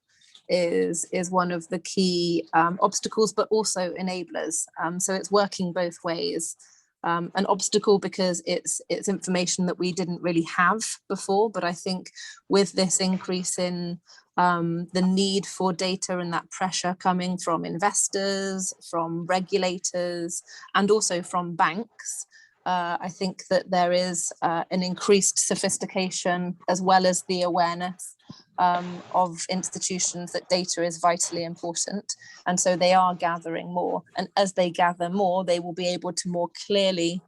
is one of the key obstacles, but also enablers. So it's working both ways. An obstacle because it's information that we didn't really have before, but I think with this increase in the need for data and that pressure coming from investors, from regulators, and also from banks, I think that there is an increased sophistication as well as the awareness of institutions that data is vitally important. And so they are gathering more. And as they gather more, they will be able to more clearly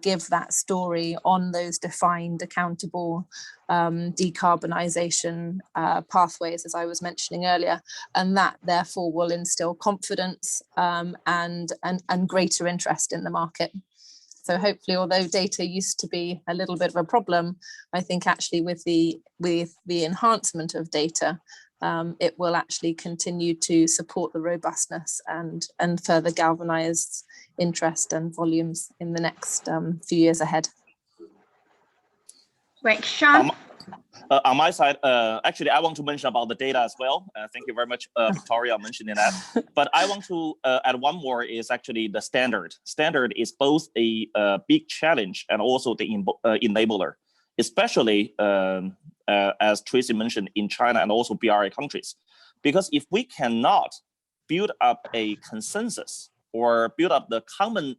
give that story on those defined, accountable decarbonisation pathways, as I was mentioning earlier. And that therefore will instill confidence and greater interest in the market. So hopefully, although data used to be a little bit of a problem, I think actually with the enhancement of data, it will actually continue to support the robustness and further galvanize interest and volumes in the next few years ahead. Great, Sean. On my side, actually, I want to mention about the data as well. Thank you very much, Victoria, mentioning that. But I want to add one more is actually the standard. Standard is both a big challenge and also the enabler, especially as Tracy mentioned in China and also BRI countries. Because if we cannot build up a consensus or build up the common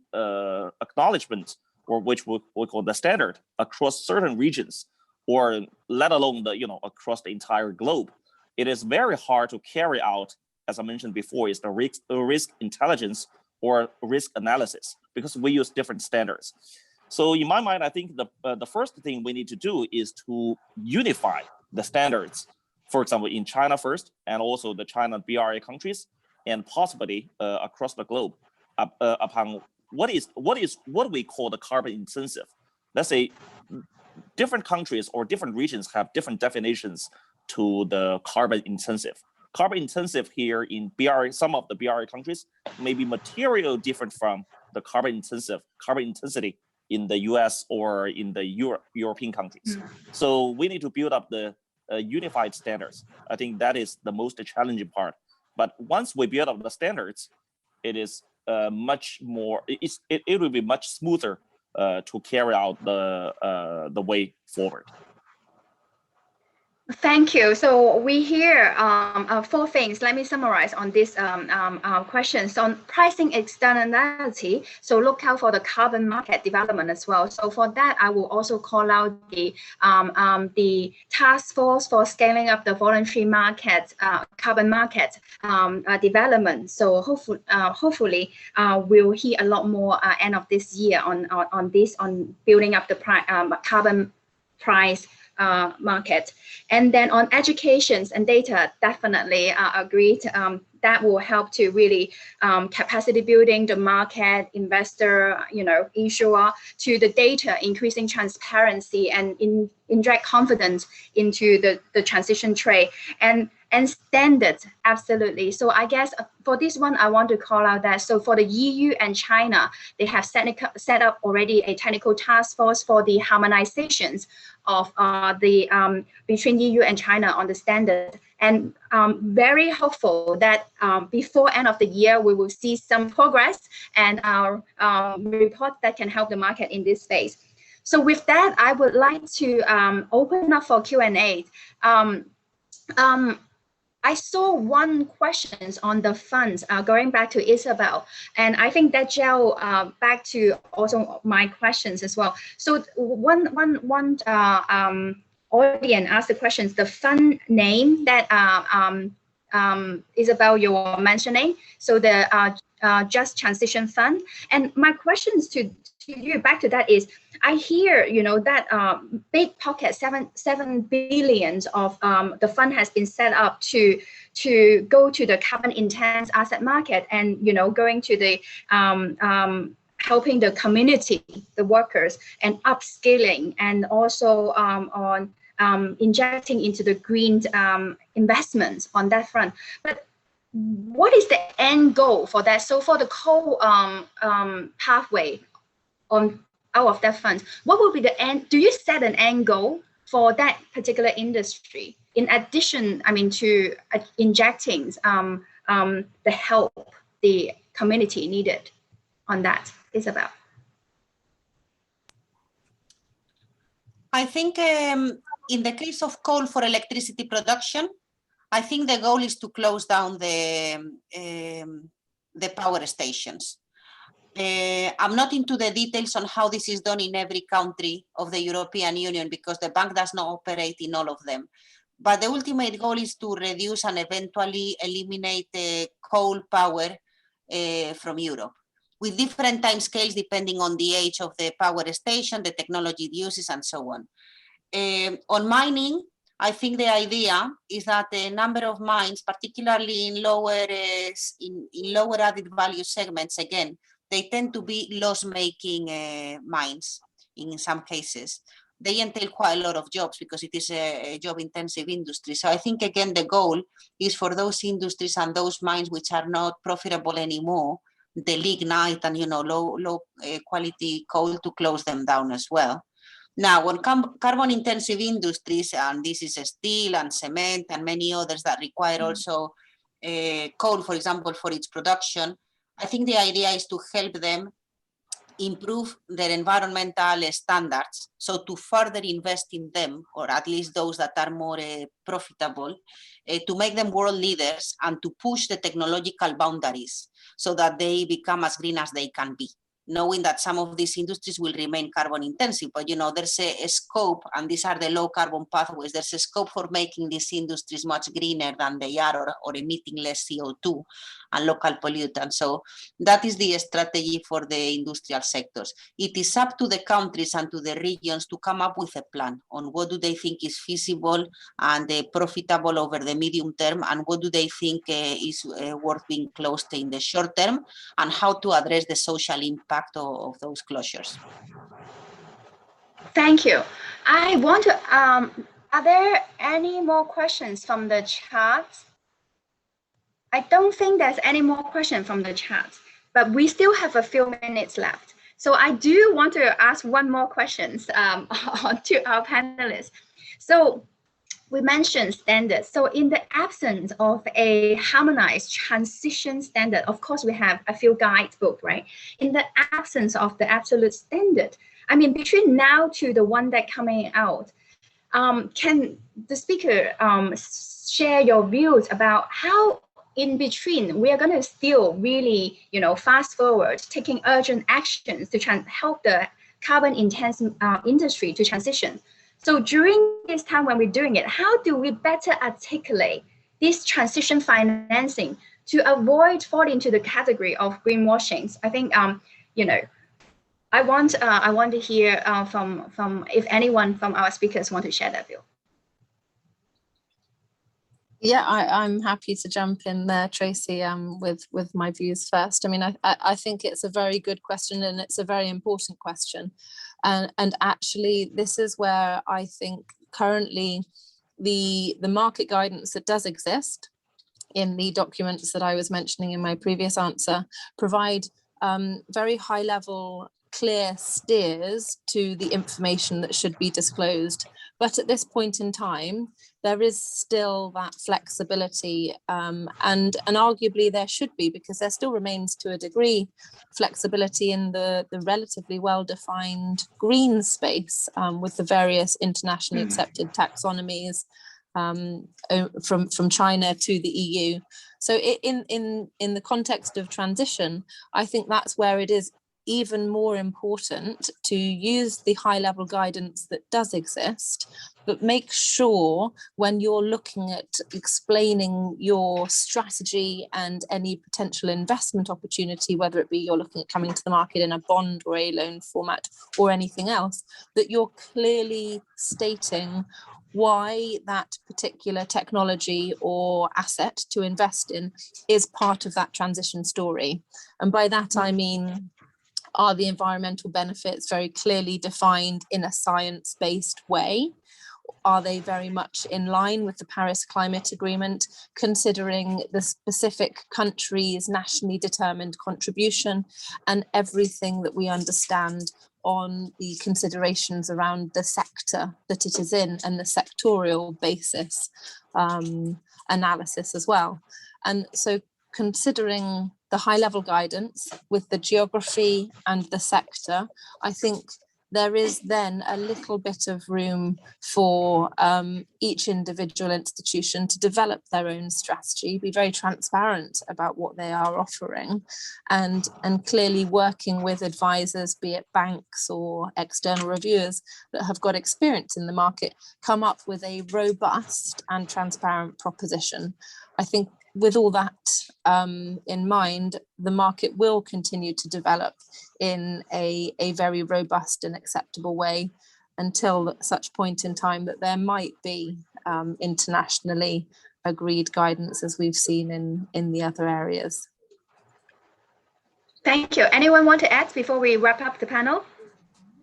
acknowledgement, or which we call the standard across certain regions, or let alone across the entire globe, it is very hard to carry out, as I mentioned before, is the risk intelligence or risk analysis, because we use different standards. So in my mind, I think the first thing we need to do is to unify the standards, for example, in China first, and also the China BRI countries, and possibly across the globe, upon what we call the carbon intensive. Let's say different countries or different regions have different definitions to the carbon intensive. Carbon intensive here in BRI, some of the BRI countries may be material different from the carbon intensity in the US or in the European countries. So we need to build up the unified standards. I think that is the most challenging part. But once we build up the standards, it is much more, it will be much smoother to carry out the way forward. Thank you. So we hear 4 things. Let me summarize on these questions. On pricing externality, so look out for the carbon market development as well. So for that, I will also call out the task force for scaling up the voluntary market, carbon market development. So hopefully we'll hear a lot more end of this year on this, on building up the carbon price market. And then on educations and data, definitely agreed. That will help to really capacity building the market, investor, issuer to the data, increasing transparency and inject confidence into the transition trade and standards, absolutely. So I guess for this one, I want to call out that, so for the EU and China, they have set up already a technical task force for the harmonizations of between EU and China on the standard. And very hopeful that before end of the year, we will see some progress and our report that can help the market in this space. So with that, I would like to open up for Q&A. I saw one question on the funds, going back to Isabel, and I think that gel back to also my questions as well. So one audience asked the questions, the fund name that Isabel, you were mentioning, so the Just Transition Fund. And my questions to you back to that is, I hear that big pocket, 7 billion of the fund has been set up to go to the carbon intense asset market and going to the helping the community, the workers, and upskilling, and also on injecting into the green investments on that front. But what is the end goal for that? So for the coal pathway out of that fund, what will be the end? Do you set an end goal for that particular industry in addition, to injecting the help the community needed on that? Isabel. I think in the case of coal for electricity production, I think the goal is to close down the power stations. I'm not into the details on how this is done in every country of the European Union because the bank does not operate in all of them. But the ultimate goal is to reduce and eventually eliminate coal power from Europe, with different time scales depending on the age of the power station, the technology it uses, and so on. On mining, I think the idea is that the number of mines, particularly in lower added value segments, again, they tend to be loss-making mines in some cases. They entail quite a lot of jobs because it is a job-intensive industry. So I think, again, the goal is for those industries and those mines which are not profitable anymore, the lignite and low quality coal, to close them down as well. Now, on carbon-intensive industries, and this is steel and cement and many others that require also coal, for example, for its production, I think the idea is to help them improve their environmental standards, so to further invest in them, or at least those that are more profitable, to make them world leaders and to push the technological boundaries so that they become as green as they can be, knowing that some of these industries will remain carbon intensive, but there's a scope, and these are the low carbon pathways, there's a scope for making these industries much greener than they are, or emitting less CO2 and local pollutants. So that is the strategy for the industrial sectors. It is up to the countries and to the regions to come up with a plan on what do they think is feasible and profitable over the medium term, and what do they think is worth being closed in the short term, and how to address the social impact of those closures. Thank you. I want to Are there any more questions from the chat? I don't think there's any more questions from the chat, but we still have a few minutes left. So I do want to ask one more question to our panelists. So we mentioned standards. So in the absence of a harmonized transition standard, of course, we have a few guidebooks, right? In the absence of the absolute standard, I mean, between now to the one that coming out, can the speaker share your views about how in between we are going to still really, fast forward, taking urgent actions to help the carbon intensive industry to transition? So during this time when we're doing it, how do we better articulate this transition financing to avoid falling into the category of greenwashing? I think, I want to hear from if anyone from our speakers want to share that view. Yeah, I'm happy to jump in there, Tracy, with my views first. I mean, I think it's a very good question and it's a very important question. And actually, this is where I think currently the market guidance that does exist in the documents that I was mentioning in my previous answer provide very high level, clear steers to the information that should be disclosed. But at this point in time, there is still that flexibility, and arguably there should be, because there still remains to a degree flexibility in the relatively well-defined green space with the various internationally accepted taxonomies from China to the EU. So in the context of transition, I think that's where it is even more important to use the high level guidance that does exist, but make sure when you're looking at explaining your strategy and any potential investment opportunity, whether it be you're looking at coming to the market in a bond or a loan format or anything else, that you're clearly stating why that particular technology or asset to invest in is part of that transition story. And by that, I mean, are the environmental benefits very clearly defined in a science-based way? Are they very much in line with the Paris Climate Agreement, considering the specific country's nationally determined contribution and everything that we understand on the considerations around the sector that it is in and the sectorial basis analysis as well? And so considering the high level guidance with the geography and the sector, I think there is then a little bit of room for each individual institution to develop their own strategy, be very transparent about what they are offering, and clearly working with advisors, be it banks or external reviewers that have got experience in the market, come up with a robust and transparent proposition. I think with all that in mind, the market will continue to develop in a very robust and acceptable way until such point in time that there might be internationally agreed guidance as we've seen in the other areas. Thank you. Anyone want to add before we wrap up the panel?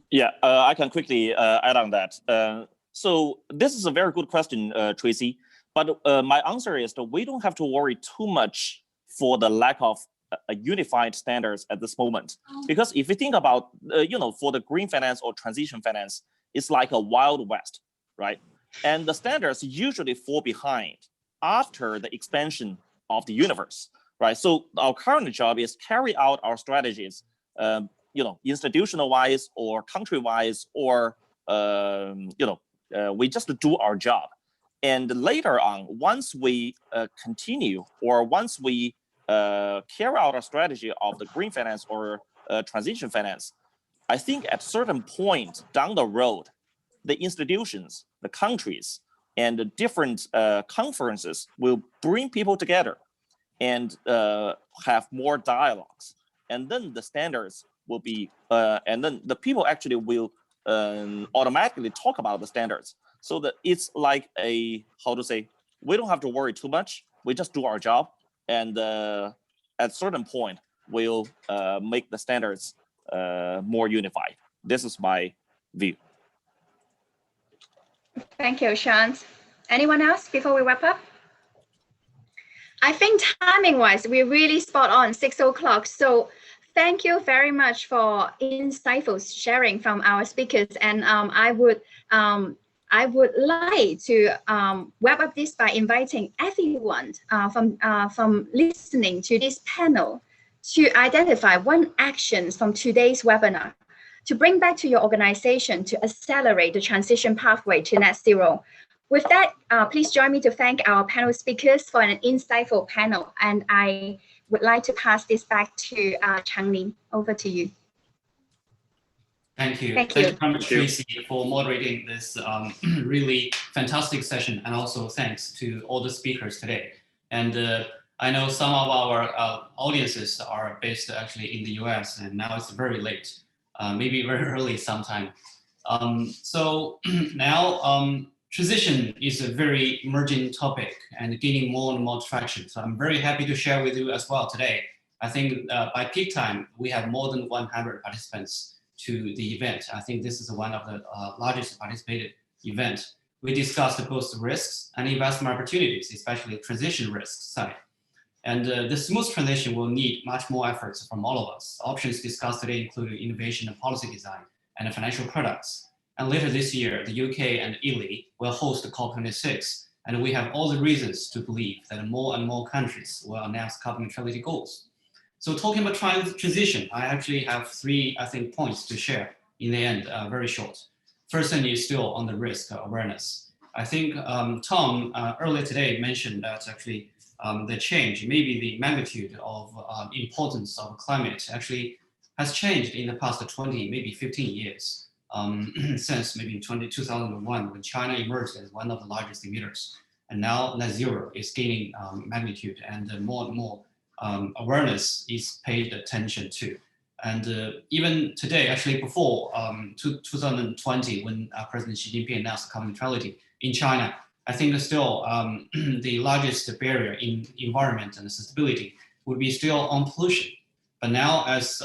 Yeah, I can quickly add on that. So this is a very good question, Tracy. But my answer is that we don't have to worry too much for the lack of unified standards at this moment. Because if you think about, for the green finance or transition finance, it's like a wild west, right? And the standards usually fall behind after the expansion of the universe, right? So our current job is carry out our strategies, institutional-wise or country-wise, or, we just do our job. And later on, once we continue, or once we carry out a strategy of the green finance or transition finance, I think at a certain point down the road, the institutions, the countries, and the different conferences will bring people together and have more dialogues. And then the standards will be, and then the people actually will automatically talk about the standards. So that it's like we don't have to worry too much. We just do our job. And at a certain point, we'll make the standards more unified. This is my view. Thank you, Sean. Anyone else before we wrap up? I think timing-wise, we're really spot on, 6 o'clock. So thank you very much for insightful sharing from our speakers. And I would like to wrap up this by inviting everyone from listening to this panel to identify one action from today's webinar to bring back to your organization to accelerate the transition pathway to net zero. With that, please join me to thank our panel speakers for an insightful panel. And I would like to pass this back to Changlin. Over to you. Thank you. Thank you very much, Tracy, for moderating this really fantastic session. And also thanks to all the speakers today. And I know some of our audiences are based actually in the US, and now it's very late, maybe very early sometime. So now, transition is a very emerging topic and gaining more and more traction. So I'm very happy to share with you as well today. I think by peak time, we have more than 100 participants to the event. I think this is one of the largest participated event. We discussed both risks and investment opportunities, especially transition risk side. And the smooth transition will need much more efforts from all of us. Options discussed today include innovation and policy design and financial products. And later this year, the UK and Italy will host the COP26. And we have all the reasons to believe that more and more countries will announce carbon neutrality goals. So talking about transition, I actually have three, I think, points to share in the end, very short. First thing is still on the risk awareness. I think Tom earlier today mentioned that actually the change, maybe the magnitude of importance of climate actually has changed in the past 20, maybe 15 years. Since maybe 2001, when China emerged as one of the largest emitters. And now net zero is gaining magnitude, and more and more awareness is paid attention to. And even today, actually before 2020, when President Xi Jinping announced carbon neutrality in China, I think still the largest barrier in environment and sustainability would be still on pollution. But now as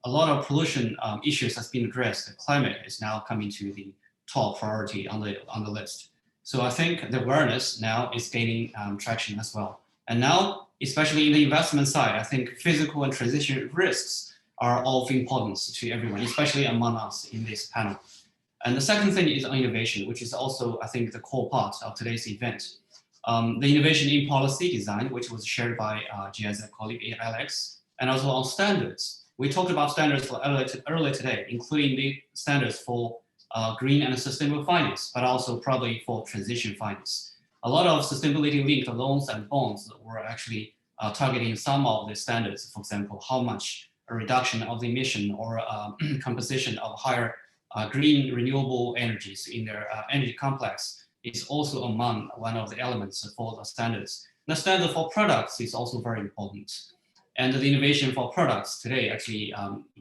a lot of pollution issues has been addressed, the climate is now coming to the top priority on the list. So I think the awareness now is gaining traction as well. And now, especially in the investment side, I think physical and transition risks are of importance to everyone, especially among us in this panel. And the second thing is innovation, which is also, I think, the core part of today's event. The innovation in policy design, which was shared by GIZ colleague Alex, and also on standards. We talked about standards for earlier today, including the standards for green and sustainable finance, but also probably for transition finance. A lot of sustainability-linked loans and bonds were actually targeting some of the standards. For example, how much a reduction of the emission or composition of higher green renewable energies in their energy complex is also among one of the elements for the standards. The standard for products is also very important. And the innovation for products today actually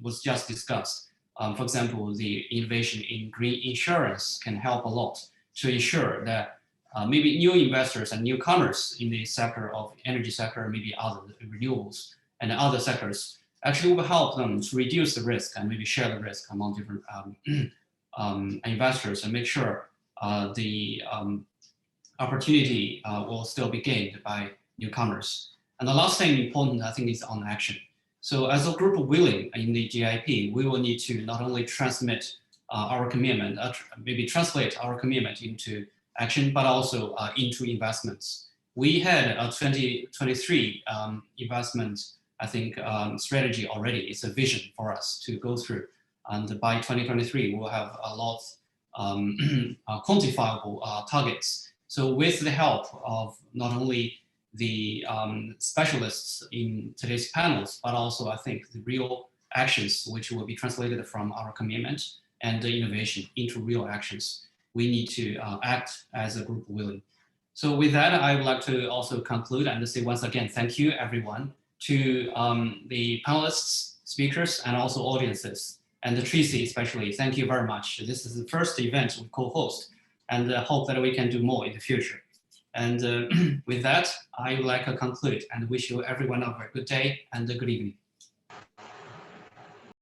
was just discussed. For example, the innovation in green insurance can help a lot to ensure that maybe new investors and newcomers in the sector of energy sector, maybe other renewables and other sectors, actually will help them to reduce the risk and maybe share the risk among different investors and make sure the opportunity will still be gained by newcomers. And the last thing important, I think, is on action. So as a group of willing in the GIP, we will need to not only transmit our commitment, maybe translate our commitment into action, but also into investments. We had a 2023 investment, I think, strategy already. It's a vision for us to go through. And by 2023, we'll have a lot quantifiable targets. So with the help of not only the specialists in today's panels, but also I think the real actions which will be translated from our commitment and the innovation into real actions. We need to act as a group willing. So with that, I would like to also conclude and say once again, thank you everyone to the panelists, speakers, and also audiences. And Tracy especially, thank you very much. This is the first event we co-host and hope that we can do more in the future. And with that, I would like to conclude and wish you everyone a very good day and a good evening.